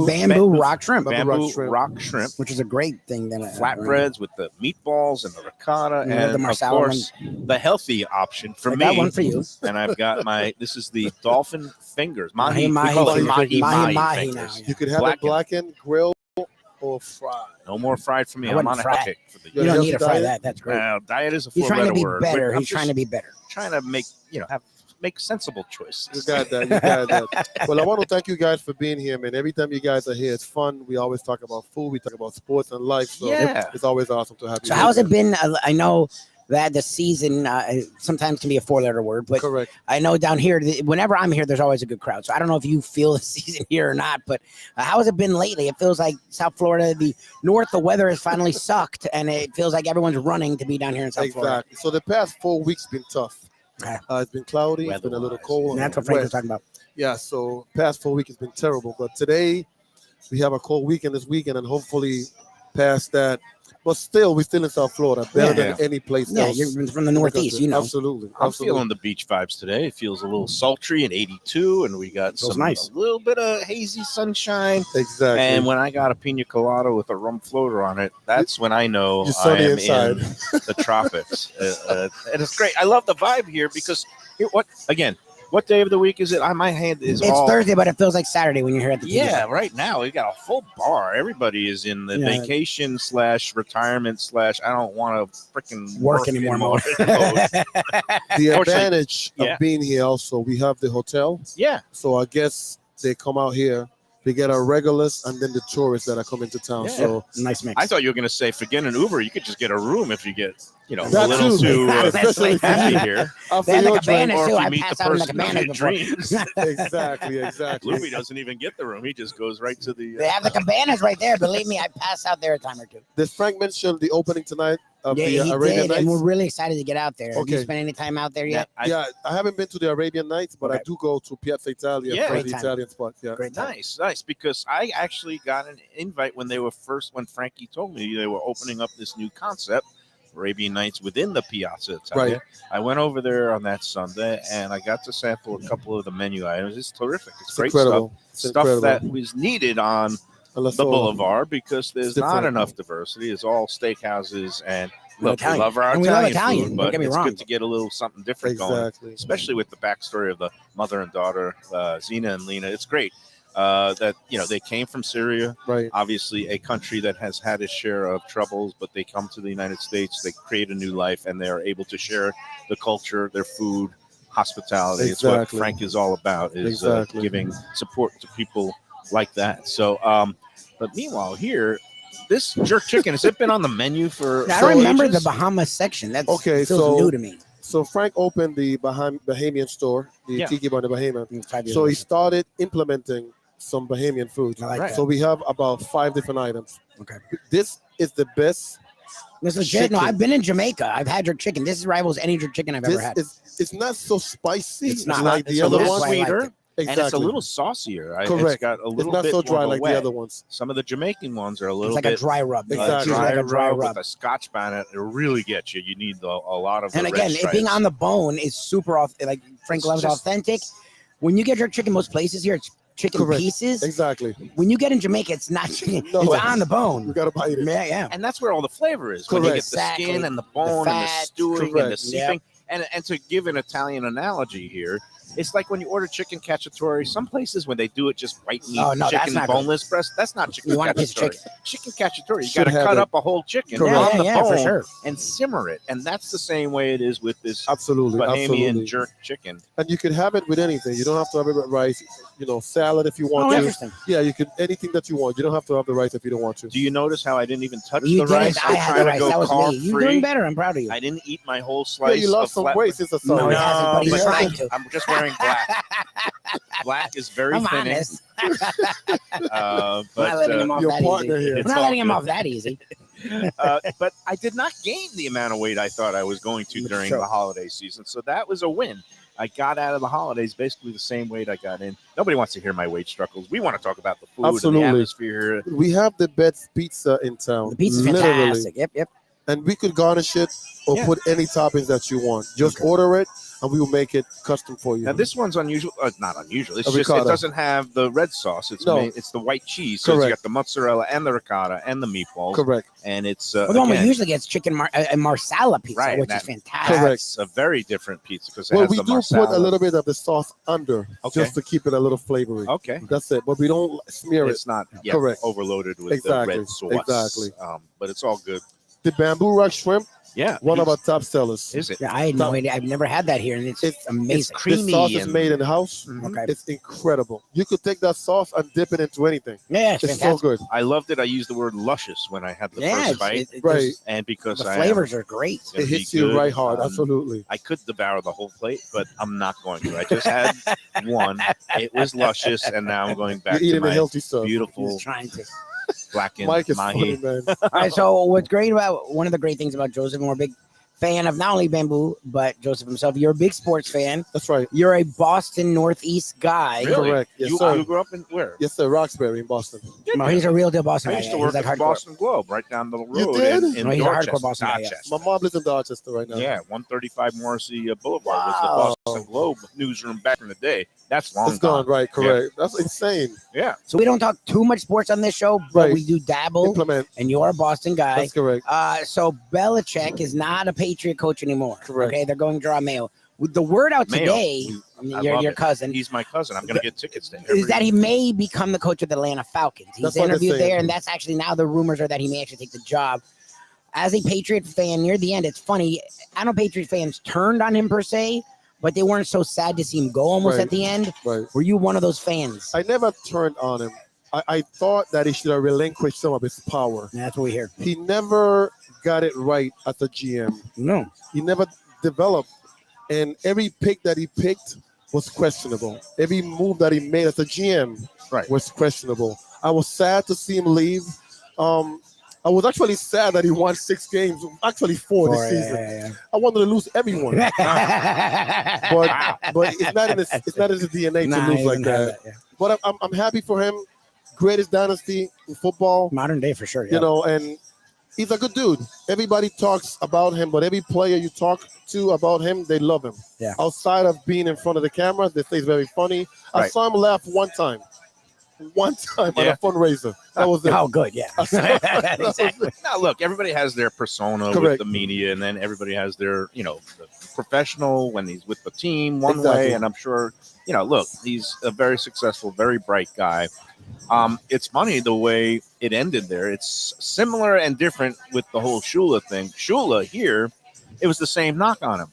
bamboo rock shrimp. Bamboo rock shrimp, which is a great thing. Then flatbreads with the meatballs and the ricotta, Yeah, and the of course the healthy option for I me. got one for you. And I've got this is the dolphin fingers, Mahi, we call it mahi mahi now, fingers. yeah. You could have it blackened, grilled, or fried. No more fried for me. I I'm wouldn't on fry a it. kick for the You don't need to fry that. That's great. Diet is a He's trying to four-letter be word. better. I'm He's trying to be better. Trying to make make sensible choices. You got that. You got that. Well, I want to thank you guys for being here, man. Every time you guys are here, it's fun. We always talk about food. We talk about sports and life. So it's always awesome to have you. So how's it been? I know that the season sometimes can be a four-letter word, but correct. I know down here, whenever I'm here, there's always a good crowd. So I don't know if you feel the season here or not, but how has it been lately? It feels like South Florida, the north, the weather has finally sucked, and it feels like everyone's running to be down here in South Florida. Exactly. So the past 4 weeks been tough. It's been cloudy. It's been a little cold. And that's what Frank was talking about. Yeah. So past 4 weeks has been terrible, but today we have a cold weekend this weekend, and hopefully past that. But still, we're still in South Florida, better than any place else. Yeah, you're from the Northeast, you know. Absolutely. I'm feeling the beach vibes today. It feels a little sultry and 82, and we got a little bit of hazy sunshine. Exactly. And when I got a pina colada with a rum floater on it, that's when I know You're I sunny am inside. in the tropics. And it's great. I love the vibe here because what day of the week is it? My hand is It's Thursday, but it feels like Saturday when you're here at the TV Yeah, shop. right now we got a full bar. Everybody is in the vacation / retirement / I don't want to freaking work anymore. The advantage of being here also, we have the hotel. Yeah. So I guess they come out here. They get our regulars and then the tourists that are coming to town. So nice mix. I thought you were going to say, forget an Uber. You could just get a room if you get, a That little too. too Especially happy here. They have the your drink, cabanas or too. if you I meet the passed out in the person of cabanas your before. dreams. Exactly. Lubie doesn't even get the room. He just goes right to the. They have the cabanas right there. Believe me, I passed out there a time or two. Did Frank mention the opening tonight of Yeah, the he Arabian did, Nights? and we're really excited to get out there. Have you Okay. spent any time out there yet? I haven't been to the Arabian Nights, but I do go to Piazza Italia for Great the time. Italian spot. Yeah. Great time. Nice, because I actually got an invite when Frankie told me they were opening up this new concept, Arabian Nights within the Piazza Italia. Right. I went over there on that Sunday and I got to sample a couple of the menu items. It's terrific. It's great incredible. stuff. It's incredible. That was needed on the boulevard because there's not different. enough diversity. It's all steakhouses and look, we Italian. love our And we love Italian Italian, food, don't but get me it's wrong. good to get a little something different Exactly. going, especially with the backstory of the mother and daughter, Zena and Lena. It's great that they came from Syria, Right. obviously a country that has had its share of troubles, but they come to the United States, they create a new life, and they're able to share the culture, their food, hospitality. It's what Exactly. Frank is all about, is Exactly. giving support to people like that. So, but meanwhile here, this jerk chicken, has it been on the menu for Now, I don't remember ages? the Bahamas section. That's Okay, feels so new to me. So Frank opened the Bahamian store, the Yeah. Tiki Bar in the Bahama. 5 years So he ago. started implementing some Bahamian foods. I like that. So we have about 5 different items. Okay. This is the best. This is legit. No, chicken. I've been in Jamaica. I've had jerk chicken. This rivals any jerk chicken I've ever had. It's not so spicy. It's not. like It's the a other little ones. why I liked sweeter, it. Exactly. and it's a little saucier. It's Correct. got a It's little not bit so dry more of a like wet. the other ones. Some of the Jamaican ones are a little It's like bit a dry rub. Exactly. It's usually like a dry rub. with a Scotch bonnet. It really gets you. You need a lot of. And the again, red it being stripes. on the bone is super like Frank It's loves just- authentic. When you get jerk chicken most places here, it's chicken Correct. pieces. Exactly. When you get in Jamaica, it's not chicken. No. It's on the bone. You gotta bite it. Yeah, yeah. And that's where all the flavor is. When you get Correct. the skin Exactly. and the bone and the fat. stewing and the Correct. seeping. And to give an Italian analogy here, It's like when you order chicken cacciatore. Some places when they do it just white meat, Oh, no, that's chicken not good. boneless breast. That's not chicken. You want a piece of cacciatore. chicken. Chicken cacciatore. You Should got to have cut it. up a whole chicken Correct. on the Yeah, for bone sure. and simmer it, and that's the same way it is with this Absolutely, Bahamian absolutely. jerk chicken. And you can have it with anything. You don't have to have it with rice. Salad if you want Oh, to. interesting. Yeah, you can anything that you want. You don't have to have the rice if you don't want to. Do you notice how I didn't even touch You the rice? didn't. I had the rice. That was me. You're doing better. I'm proud of you. I didn't eat my whole Yeah, slice. you lost of some flat- weight since I saw No, you. he hasn't, but he's but trying to. I'm just wearing black. Black is very I'm thinning. honest. But We're not letting him off your that partner easy. here. We're It's not all letting him good. off that easy. But I did not gain the amount of weight I thought I was going to during Sure. the holiday season. So that was a win. I got out of the holidays basically the same weight I got in. Nobody wants to hear my weight struggles. We want to talk about the food Absolutely. and the atmosphere. We have the best pizza in town. The pizza's literally. fantastic. Yep. And we could garnish it or Yeah. put any toppings that you want. Just order it, and we will make it custom for you. Now this one's unusual. Not unusual. It's A just it ricotta. doesn't have the red sauce. It's No. it's the white cheese. So it's Correct. got the mozzarella and the ricotta and the meatballs. Correct. And it's Well, the one we again, usually get is chicken marsala pizza, Right, which that- is fantastic. Correct. That's a very different pizza because it Well, has we the do marsala. put a little bit of the sauce under Okay. just to keep it a little flavory. Okay. That's it. But we don't smear it. It's not Correct. overloaded with Exactly. the red sauce. Exactly. But it's all good. The bamboo rock shrimp, Yeah. one of he's- our top sellers. Is it? Yeah, I had no idea. I've never had that here, and it's It's amazing. creamy The sauce is and- made in house. Okay. It's incredible. You could take that sauce and dip it into anything. Yeah, it's It's so fantastic. good. I loved it. I used the word luscious when I had the Yeah, first bite. Right. And because the I flavors are great. am It gonna hits be you good, right hard. Absolutely. I could devour the whole plate, but I'm not going to. I just had one. It was luscious, and now I'm going back You're to eating the my healthy stuff. beautiful He's trying to. blackened Mike is mahi. funny, man. All right. So what's great about one of the great things about Joseph, and we're a big fan of not only bamboo but Joseph himself. You're a big sports fan. That's right. You're a Boston Northeast guy. Really? Correct. Yes, you, sir. you grew up in where? Yes, sir. Roxbury in Boston. No, he's a real deal Boston I guy. used to He's work like at the hardcore. Boston Globe right down the road did? in No, he's a Dorchester. hardcore Boston guy, yeah. Dorchester. My mom lives in Dorchester right now. Yeah, 135 Morrissey Boulevard Wow. was the Boston Globe newsroom back in the day. That's long It's gone. gone. Right. Correct. That's insane. Yeah. So we don't talk too much sports on this show, but Right. we do dabble. Implement. And you're a Boston guy. That's correct. So Belichick is not a Patriot coach anymore. Correct. Okay, they're going to draw Mayo. With the word out Mayo. today, I mean, I your love it. cousin, He's my cousin. I'm going to get tickets to him. is that he may become the coach of the Atlanta Falcons. He's That's what they're interviewed saying. there, and that's actually now the rumors are that he may actually take the job. As a Patriot fan, near the end, it's funny. I know Patriot fans turned on him per se, but they weren't so sad to see him go almost Right. at the end. Right. Were you one of those fans? I never turned on him. I thought that he should have relinquished some of his power. That's what we hear. He never got it right as a GM. No. He never developed. And every pick that he picked was questionable. Every move that he made as a GM Right. was questionable. I was sad to see him leave. I was actually sad that he won 6 games, actually 4 this season. I wanted to lose everyone. but it's not in his DNA to lose like that. But I'm happy for him. Greatest dynasty in football, Modern day for sure. Yeah. you know, and he's a good dude. Everybody talks about him, but every player you talk to about him, they love him. Yeah. Outside of being in front of the camera, they say he's very funny. I Right. saw him laugh one time on Yeah. a fundraiser. That was it. Oh, good. Yeah. That was Exactly. it. Now, look, everybody has their persona with Correct. the media, and then everybody has their, the professional when he's with the team one Exactly. way. And I'm sure, look, he's a very successful, very bright guy. It's funny the way it ended there. It's similar and different with the whole Shula thing. Shula here, it was the same knock on him.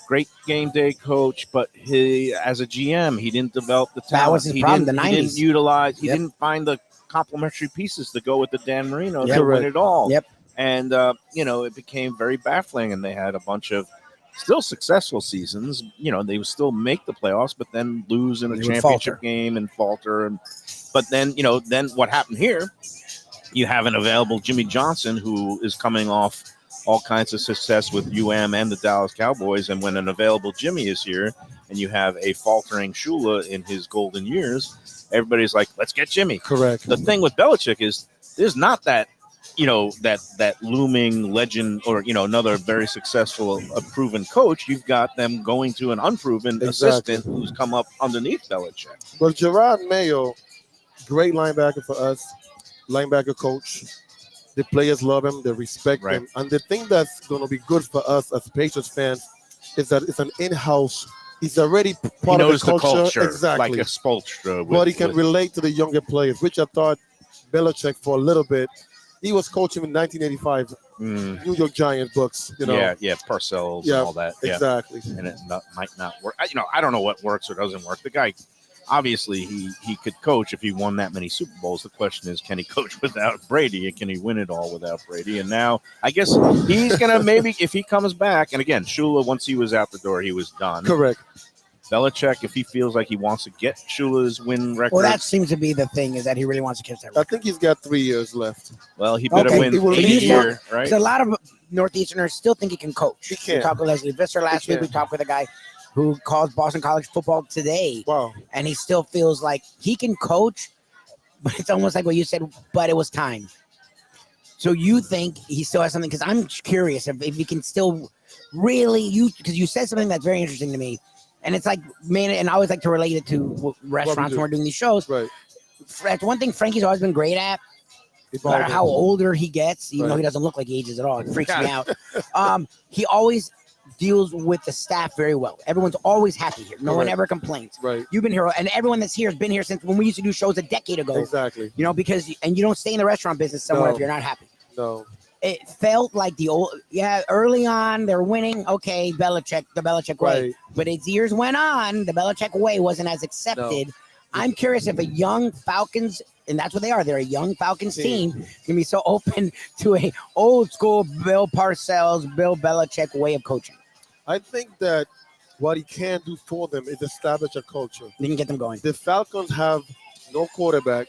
Great game day coach, but he, as a GM, he didn't develop the talent. That was his He problem, didn't- the He 90s. didn't utilize. He Yep. didn't find the complementary pieces to go with the Dan Marino Yep. to win Correct. it all. Yep. And it became very baffling, and they had a bunch of still successful seasons. They would still make the playoffs, but then lose in a They would championship falter. game and falter. But then then what happened here? You have an available Jimmy Johnson who is coming off all kinds of success with UM and the Dallas Cowboys, and when an available Jimmy is here, and you have a faltering Shula in his golden years, everybody's like, "Let's get Jimmy." Correct. The thing with Belichick is there's not that that looming legend or another very successful proven coach. You've got them going to an unproven Exactly. assistant who's come up underneath Belichick. But Gerard Mayo, great linebacker for us, linebacker coach. The players love him, they respect Right. him. And the thing that's going to be good for us as Patriots fans is that it's an in-house He's already He part of knows the culture. like Exactly. a Spolstra. But he can relate to the younger players, which I thought Belichick for a little bit. He was coaching in 1985 New York Giants books. Yeah, Parcells and all that. Yeah. Exactly. And it might not work. I don't know what works or doesn't work. The guy, obviously, he could coach if he won that many Super Bowls. The question is, can he coach without Brady, and can he win it all without Brady? And now, I guess he's gonna maybe if he comes back. And again, Shula, once he was out the door, he was done. Correct. Belichick, if he feels like he wants to get Shula's win record, Well, that seems to be the thing, is that he really wants to catch that I record. think he's got 3 years left. well, he better Okay, win he will 8 need year, right? So a lot of Northeasterners still think he can coach. He can. We talked with Leslie Visser last week. We talked with a guy who calls Boston College football today, Wow. and he still feels like he can coach, but it's almost like what you said, but it was time. So you think he still has something? Because I'm curious if he can still really, because you said something that's very interesting to me. And it's like, man, and I always like to relate it to restaurants when we're doing these shows. Right. That's one thing Frankie's always been great at. No matter how older he gets, even though he doesn't look like he ages at all, it freaks me out. He always deals with the staff very well. Everyone's always happy here. No one ever complains. Right. You've been here, and everyone that's here has been here since when we used to do shows a decade ago. Exactly. Because you don't stay in the restaurant business somewhere if you're not happy. No. It felt like early on they're winning. Okay, the Belichick way. Right. But as years went on, the Belichick way wasn't as accepted. No. I'm curious if a young Falcons, and that's what they are, they're a young Falcons team, can be so open to a old school Bill Parcells, Bill Belichick way of coaching. I think that what he can do for them is establish a culture. He can get them going. The Falcons have no quarterback.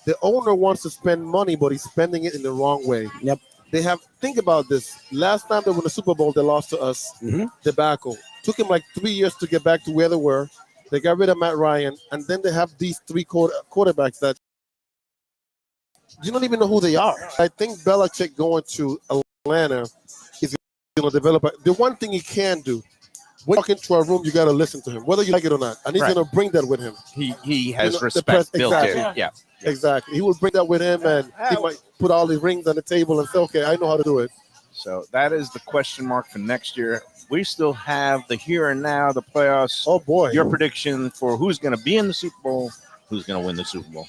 The owner wants to spend money, but he's spending it in the wrong way. Yep. Think about this. Last time they won the Super Bowl, they lost to us. Debacle. Took him like 3 years to get back to where they were. They got rid of Matt Ryan, and then they have these three quarterbacks that you don't even know who they are. I think Belichick going to Atlanta is going to develop. The one thing he can do, when you walk into a room, you got to listen to him, whether you like it or not. And he's going to bring that with him. He has respect built in. Yeah. Exactly. He will bring that with him, and he might put all his rings on the table and say, okay, I know how to do it. So that is the question mark for next year. We still have the here and now, the playoffs. Oh, boy. Your prediction for who's going to be in the Super Bowl, who's going to win the Super Bowl.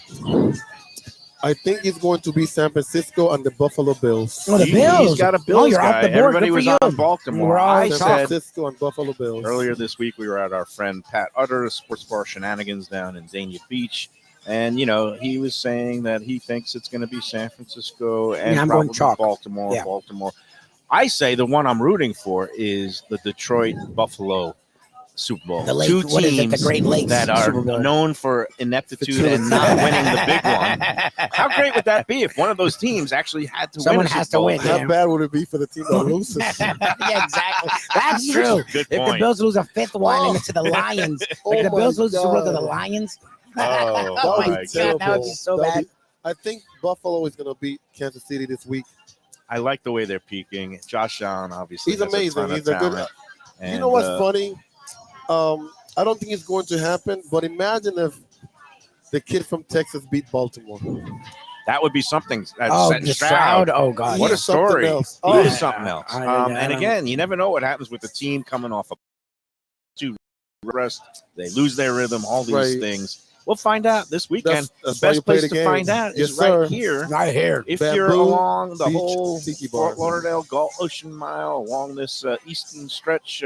I think it's going to be San Francisco and the Buffalo Bills. Oh, the Bills. He's got a Bills you're guy. off the board. Everybody Good was for you. on Baltimore. San Francisco and Buffalo Bills. Earlier this week, we were at our friend Pat Utter, Sports Bar Shenanigans down in Dania Beach. And, he was saying that he thinks it's going to be San Francisco and I'm probably going chalk. Baltimore. Yeah. Baltimore. I say the one I'm rooting for is the Detroit-Buffalo Super Bowl. Two teams the Great Lakes that are known for ineptitude and not winning the big one. How great would that be if one of those teams actually had to Someone win? has to win. How bad would it be for the team that loses? Yeah, exactly. That's true. Good If point. the Bills lose a fifth one and it's to the Lions, like the Bills lose the Super Bowl to the Lions. Oh, Oh my my God. God, that would be so bad. I think Buffalo is going to beat Kansas City this week. I like the way they're peaking. Josh Allen, obviously, He's has amazing. A ton of He's a good. talent. You know what's funny? I don't think it's going to happen. But imagine if the kid from Texas beat Baltimore. That would be something. Stroud. Oh, God. What He a is something story. else. He is something else. I And again, you never know what happens with the team coming off a rest. They lose their rhythm, all these things. We'll find out this weekend. That's the why best you play place the to find games. out Yes, is sir. right here. Right here. If Bamboo you're along the Beach whole Tiki Fort Bar. Lauderdale Gulf Ocean Mile, along this eastern stretch,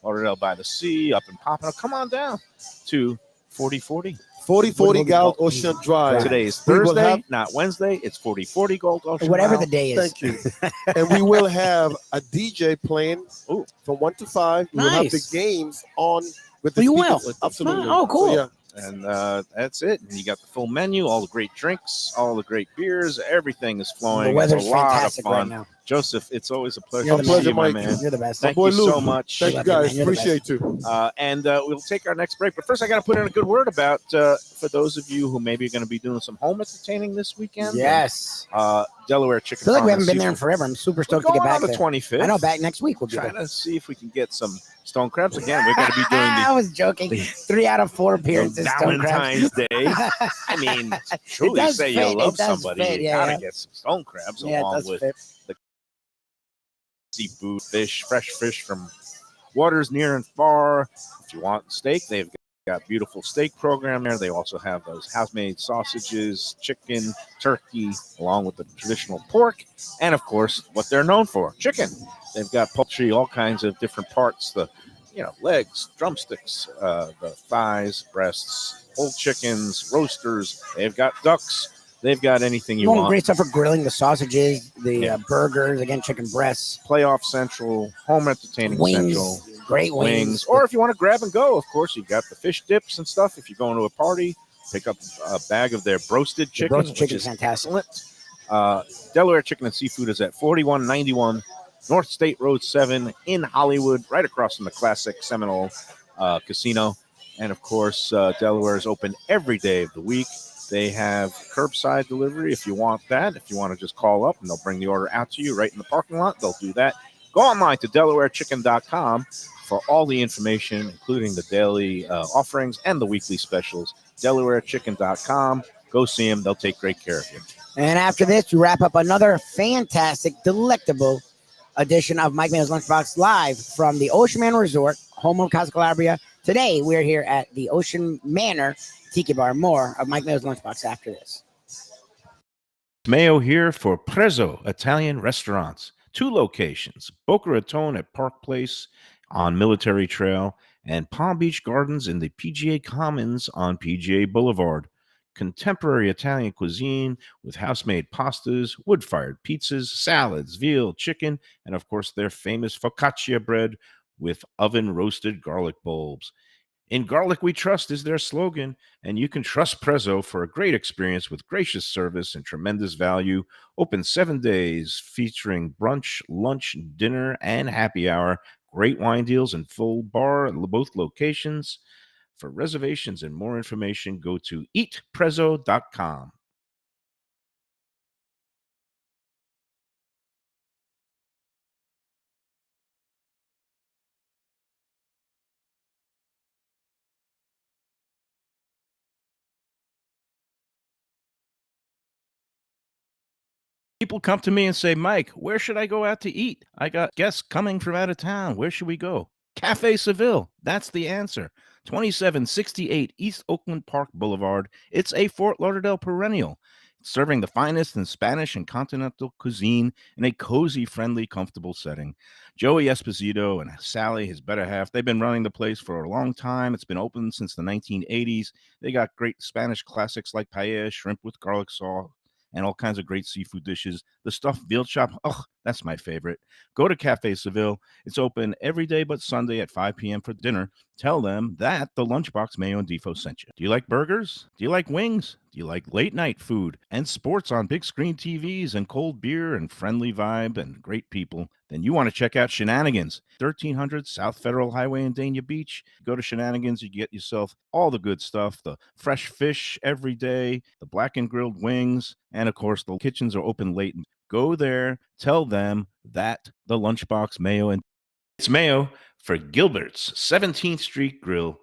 Lauderdale by the Sea, up in Pompano, come on down to 4040. 4040 Galt Ocean Drive. Today is We will Thursday, have- not Wednesday. It's 4040 Gold Ocean Whatever Mile. the day is. Thank you. And we will have a DJ playing Ooh. from 1 to 5. We will have the Nice. games on with the You speakers. will? Absolutely. Oh, cool. So, yeah. And that's it. And you got the full menu, all the great drinks, all the great beers. Everything is flowing. The weather's it's a lot fantastic of right fun. now. Joseph, it's always a pleasure You're to the see pleasure, you, my Mike. man. You're the best. Thank boy you so Luke. much. Thank you, Love you, guys. man. You're the Appreciate you. And we'll take our next break. But first, I got to put in a good word about for those of you who maybe are going to be doing some home entertaining this weekend. Yes. Delaware Chicken I feel like Farm we and haven't been there in Seafood. forever. I'm super We're stoked to going get back on the there. 25th. I know, back next week we'll be Trying there. to see if we can get some stone crabs again. We're going to be doing I was joking. 3 out of 4 appearances. Stone crabs. Valentine's Day. I mean, truly does say fit. you love It does somebody, fit. you Yeah, gotta yeah. get some stone crabs Yeah, it along does with fit. seafood, fish, fresh fish from waters near and far. If you want steak, they've got beautiful steak program there. They also have those house-made sausages, chicken, turkey, along with the traditional pork, and of course, what they're known for, chicken. They've got poultry, all kinds of different parts, the legs, drumsticks, the thighs, breasts, whole chickens, roasters. They've got ducks. They've got anything you want. Great stuff for grilling, the sausages, the burgers, again, chicken breasts. Playoff Central, home entertaining wings, central. Great wings. Or if you want to grab and go, of course, you've got the fish dips and stuff. If you're going to a party, pick up a bag of their broasted chicken. Roasted chicken is fantastic. Delaware Chicken and Seafood is at 4191 North State Road 7 in Hollywood, right across from the classic Seminole Casino. And, of course, Delaware is open every day of the week. They have curbside delivery if you want that. If you want to just call up and they'll bring the order out to you right in the parking lot, they'll do that. Go online to DelawareChicken.com for all the information, including the daily offerings and the weekly specials. DelawareChicken.com. Go see them. They'll take great care of you. And after this, we wrap up another fantastic, delectable edition of Mike Mayo's Lunchbox live from the Ocean Manor Resort, home of Casa Calabria. Today, we're here at the Ocean Manor Tiki Bar. More of Mike Mayo's Lunchbox after this. Mayo here for Prezzo Italian Restaurants. 2 locations, Boca Raton at Park Place on Military Trail and Palm Beach Gardens in the PGA Commons on PGA Boulevard. Contemporary Italian cuisine with house-made pastas, wood-fired pizzas, salads, veal, chicken, and of course their famous focaccia bread with oven-roasted garlic bulbs. In Garlic We Trust is their slogan, and you can trust Prezzo for a great experience with gracious service and tremendous value. Open 7 days, featuring brunch, lunch, dinner, and happy hour. Great wine deals and full bar at both locations. For reservations and more information, go to eatprezzo.com. People come to me and say, Mike, where should I go out to eat? I got guests coming from out of town. Where should we go? Cafe Seville. That's the answer. 2768 East Oakland Park Boulevard. It's a Fort Lauderdale perennial, serving the finest in Spanish and continental cuisine in a cozy, friendly, comfortable setting. Joey Esposito and Sally, his better half, they've been running the place for a long time. It's been open since the 1980s. They got great Spanish classics like paella, shrimp with garlic sauce, and all kinds of great seafood dishes. The stuffed veal chop, that's my favorite. Go to Cafe Seville. It's open every day but Sunday at 5 p.m. for dinner. Tell them that the Lunchbox Mayo and Defo sent you. Do you like burgers? Do you like wings? Do you like late night food and sports on big screen TVs and cold beer and friendly vibe and great people? Then you want to check out Shenanigans, 1300 South Federal Highway in Dania Beach. Go to Shenanigans, you get yourself all the good stuff, the fresh fish every day, the blackened grilled wings, and of course, the kitchens are open late. Go there, tell them that the Lunchbox Mayo and it's Mayo for Gilbert's 17th Street Grill.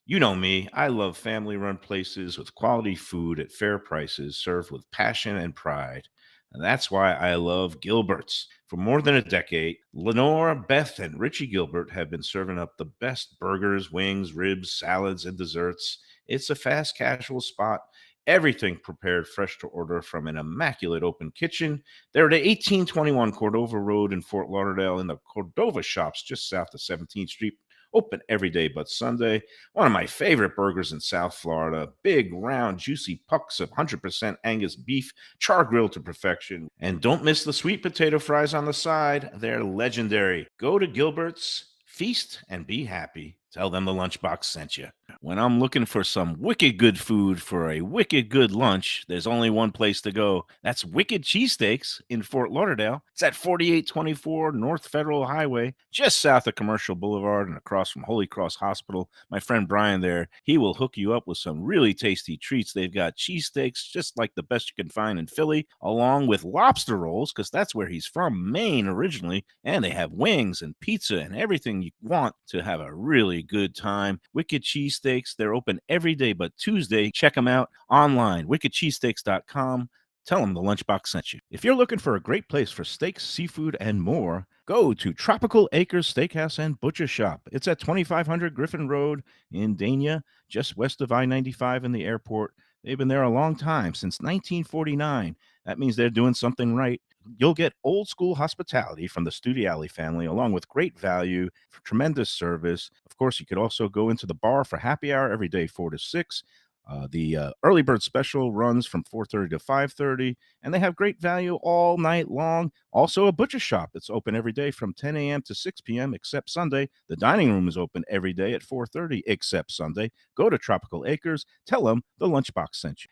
You know me, I love family-run places with quality food at fair prices, served with passion and pride. And that's why I love Gilbert's. For more than a decade, Lenore, Beth, and Richie Gilbert have been serving up the best burgers, wings, ribs, salads, and desserts. It's a fast casual spot. Everything prepared fresh to order from an immaculate open kitchen. They're at 1821 Cordova Road in Fort Lauderdale in the Cordova Shops just south of 17th Street. Open every day but Sunday. One of my favorite burgers in South Florida. Big, round, juicy pucks of 100% Angus beef, char grilled to perfection. And don't miss the sweet potato fries on the side. They're legendary. Go to Gilbert's, feast, and be happy. Tell them the Lunchbox sent you. When I'm looking for some wicked good food for a wicked good lunch, there's only one place to go. That's Wicked Cheesesteaks in Fort Lauderdale. It's at 4824 North Federal Highway, just south of Commercial Boulevard and across from Holy Cross Hospital. My friend Brian there, he will hook you up with some really tasty treats. They've got cheesesteaks just like the best you can find in Philly, along with lobster rolls, because that's where he's from, Maine originally. And they have wings and pizza and everything you want to have a really good time. Wicked Cheesesteaks, they're open every day but Tuesday. Check them out online, wickedcheesesteaks.com. tell them the Lunchbox sent you. If you're looking for a great place for steaks, seafood, and more, go to Tropical Acres Steakhouse and Butcher Shop. It's at 2500 Griffin Road in Dania, just west of I-95 and the airport. They've been there a long time, since 1949. That means they're doing something right. You'll get old school hospitality from the Studiali family, along with great value, tremendous service. Of course, you could also go into the bar for happy hour every day, 4 to 6. The early bird special runs from 4:30 to 5:30, and they have great value all night long. Also, a butcher shop that's open every day from 10 a.m. to 6 p.m. except Sunday. The dining room is open every day at 4:30 except Sunday. Go to Tropical Acres. Tell them the Lunchbox sent you.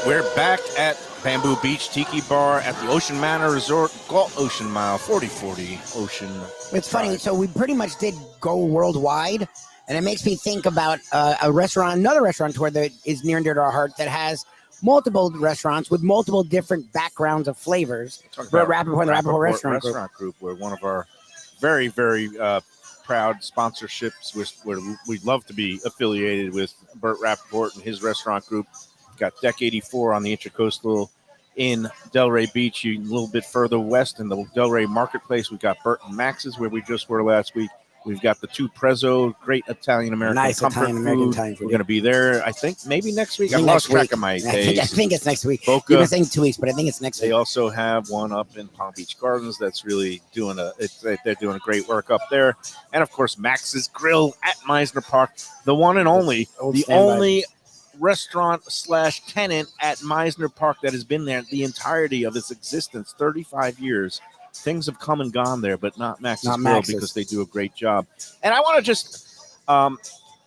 We're back at Bamboo Beach Tiki Bar at the Ocean Manor Resort, Galt Ocean Mile, 4040 Ocean. It's funny. So we pretty much did go worldwide, and it makes me think about another restaurateur that is near and dear to our heart that has multiple restaurants with multiple different backgrounds of flavors. Burt Rappaport and the Rappaport Restaurant Group. We're one of our very, very proud sponsorships. Where we'd love to be affiliated with Burt Rappaport and his restaurant group. Got Deck 84 on the Intercoastal in Delray Beach. A little bit further west in the Delray Marketplace, we've got Burt and Max's, where we just were last week. We've got the Two Prezzo, great Italian-American comfort food. We're going to be there, I think, maybe next week. I lost track of my days. I think it's next week. Boca. You've been saying 2 weeks, but I think it's next week. They also have one up in Palm Beach Gardens that's really they're doing great work up there. And, of course, Max's Grill at Meisner Park, the one and only, only restaurant / tenant at Meisner Park that has been there the entirety of its existence, 35 years. Things have come and gone there, but not Max's Grill, because they do a great job. And I want to just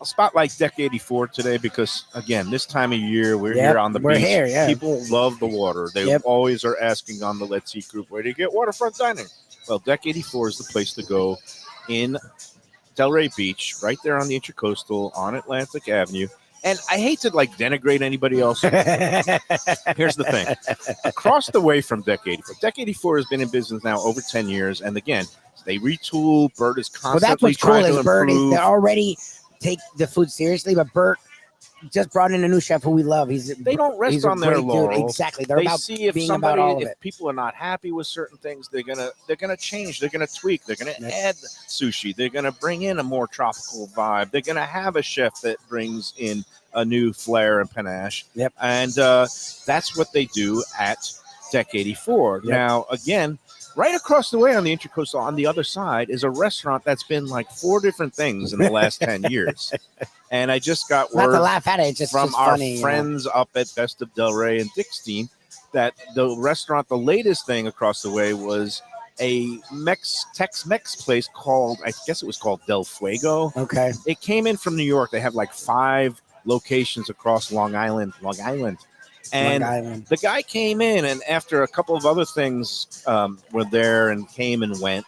spotlight Deck 84 today because, again, this time of year, we're here on the beach. People love the water. They always are asking on the Let's Eat group, where do you get waterfront dining? Well, Deck 84 is the place to go in Delray Beach, right there on the Intercoastal on Atlantic Avenue. And I hate to denigrate anybody else. Here's the thing. Across the way from Deck 84. Deck 84 has been in business now over 10 years. And again, they retool. Burt is constantly trying to improve. They already take the food seriously, but Burt just brought in a new chef who we love. They don't rest on their laurels. Exactly. They see if people are not happy with certain things, they're gonna change. They're gonna tweak. They're gonna add sushi. They're gonna bring in a more tropical vibe. They're gonna have a chef that brings in a new flair and panache. And that's what they do at Deck 84. Now, again, right across the way on the Intercoastal, on the other side, is a restaurant that's been 4 different things in the last 10 years. And I just got word not to laugh at it, it's from just our funny, friends up at Best of Delray and Dickstein that the restaurant, the latest thing across the way, was a Tex-Mex place called, I guess it was called Del Fuego. Okay. It came in from New York. They have 5 locations across Long Island. And the guy came in, and after a couple of other things were there and came and went,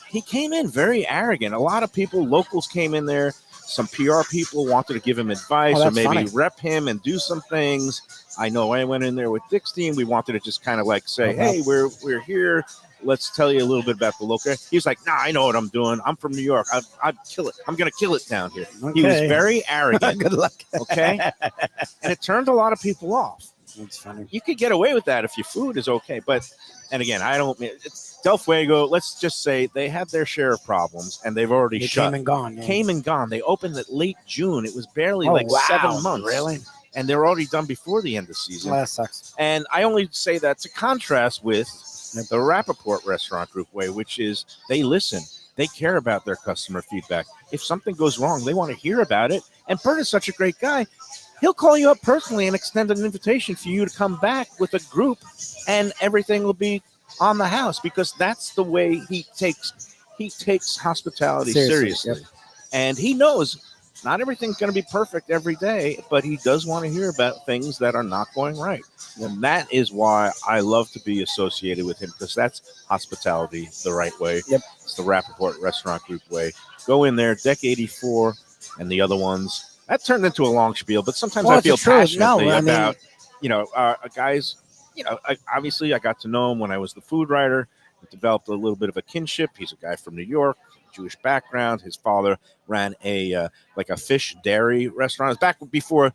he came in very arrogant. A lot of people, locals, came in there. Some PR people wanted to give him advice or maybe rep him and do some things. I know I went in there with Dickstein. We wanted to just kind of say, hey, we're here. Let's tell you a little bit about the local. He's like, nah, I know what I'm doing. I'm from New York. I'd kill it. I'm going to kill it down here. Okay. He was very arrogant. Good luck. Okay. And it turned a lot of people off. That's funny. You could get away with that if your food is okay. But, and again, it's Del Fuego, let's just say they had their share of problems, and they've already shut. Came and gone. Yeah. Came and gone. They opened at late June. It was barely 7 months. Really? And they're already done before the end of the season. Well, that sucks. And I only say that to contrast with the Rappaport Restaurant Group way, which is they listen. They care about their customer feedback. If something goes wrong, they want to hear about it. And Burt is such a great guy. He'll call you up personally and extend an invitation for you to come back with a group, and everything will be on the house, because that's the way he takes hospitality seriously. And he knows not everything's going to be perfect every day, but he does want to hear about things that are not going right. And that is why I love to be associated with him, because that's hospitality the right way. It's the Rappaport Restaurant Group way. Go in there, Deck 84 and the other ones. That turned into a long spiel, but sometimes I feel passionately about, guys. Obviously I got to know him when I was the food writer. We developed a little bit of a kinship. He's a guy from New York, Jewish background. His father ran a fish dairy restaurant. It was back before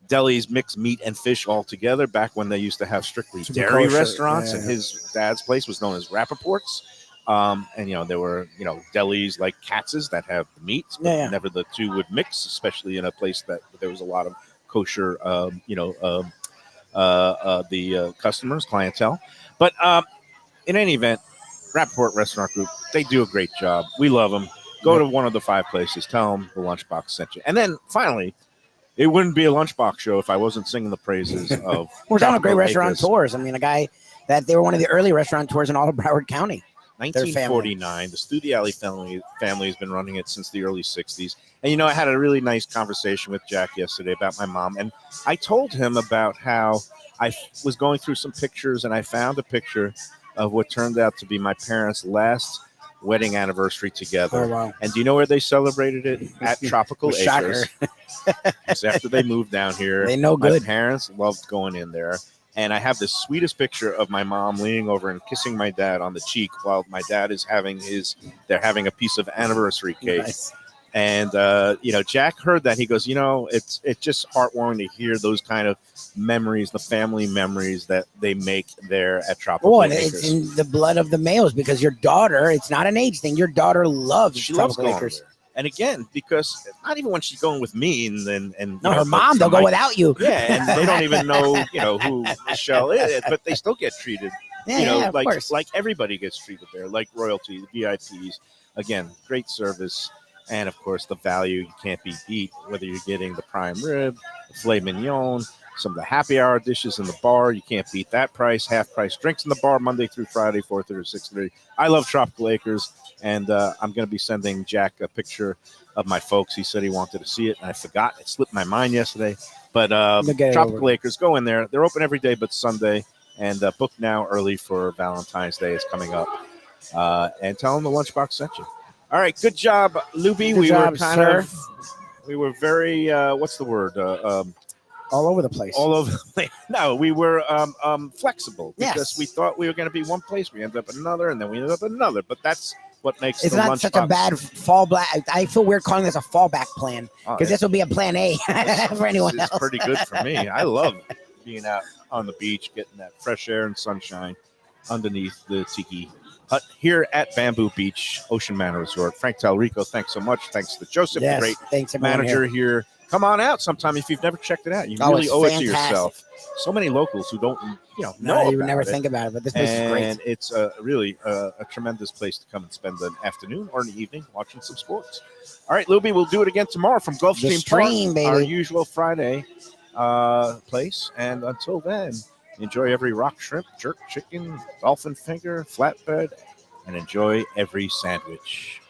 delis mix meat and fish all together back when they used to have strictly Super dairy kosher, restaurants, yeah. and his dad's place was known as Rappaport's. And there were delis like Katz's that have the meats, but Yeah. never the two would mix, especially in a place that there was a lot of kosher the customers, clientele. But in any event, Rappaport Restaurant Group, they do a great job. We love them. Go to one of the 5 places. Tell them the Lunchbox sent you. And then finally, it wouldn't be a Lunchbox show if I wasn't singing the praises of We're talking about great Tropical Acres. restaurateurs. I mean, a guy that they were one of the early restaurateurs in all of Broward County. 1949. The Studi Alley family has been running it since the early 60s. And, I had a really nice conversation with Jack yesterday about my mom. And I told him about how I was going through some pictures, and I found a picture of what turned out to be my parents' last wedding anniversary together. Oh, wow. And do you know where they celebrated it? At Tropical Shocker. Acres. Just after they moved down here. They know My good. parents loved going in there. And I have the sweetest picture of my mom leaning over and kissing my dad on the cheek while my dad is they're having a piece of anniversary cake. Nice. And, Jack heard that. He goes, it's just heartwarming to hear those kind of memories, the family memories that they make there at Tropical Oh, and Acres. it's in the blood of the Mayos because your daughter, it's not an age thing. Your daughter loves She loves Tropical going Acres. there. And again, because not even when she's going with me and No, her mom, they'll go without you. Yeah, and they don't even know, who Michelle is, but they still get treated, Yeah, of course. like everybody gets treated there, like royalty, the VIPs. Again, great service. And of course, the value you can't be beat, whether you're getting the prime rib, the filet mignon, some of the happy hour dishes in the bar. You can't beat that price. Half price drinks in the bar Monday through Friday, 4:30 to 6:30. I love Tropical Acres, and I'm going to be sending Jack a picture of my folks. He said he wanted to see it, and I forgot. It slipped my mind yesterday. But Tropical Acres, go in there. They're open every day but Sunday, and book now early for Valentine's Day is coming up. And tell them the Lunchbox sent you. All right, good job, Lubie. We were very, what's the word? All over the place. All over the place. No, we were flexible because Yes. we thought we were going to be one place. We ended up another, and then we ended up another. But that's what makes It's the not Lunchbox. such a bad fallback. I feel weird calling this a fallback plan Oh, because this will be a plan A for anyone It's else. pretty good for me. I love being out on the beach, getting that fresh air and sunshine underneath the tiki hut here at Bamboo Beach Ocean Manor Resort. Frank Talrico, thanks so much. Thanks to Joseph, Yes, the great thanks everyone manager here. Come on out sometime if you've never checked it out. You Oh, really it's owe it to fantastic. yourself. So many locals who don't, know No, you would about never it. think about it, but this place is great. And it's really a tremendous place to come and spend an afternoon or an evening watching some sports. All right, Lubie, we'll do it again tomorrow from Gulfstream stream, Park, baby. our usual Friday place. And until then, enjoy every rock shrimp, jerk chicken, dolphin finger, flatbread, and enjoy every sandwich.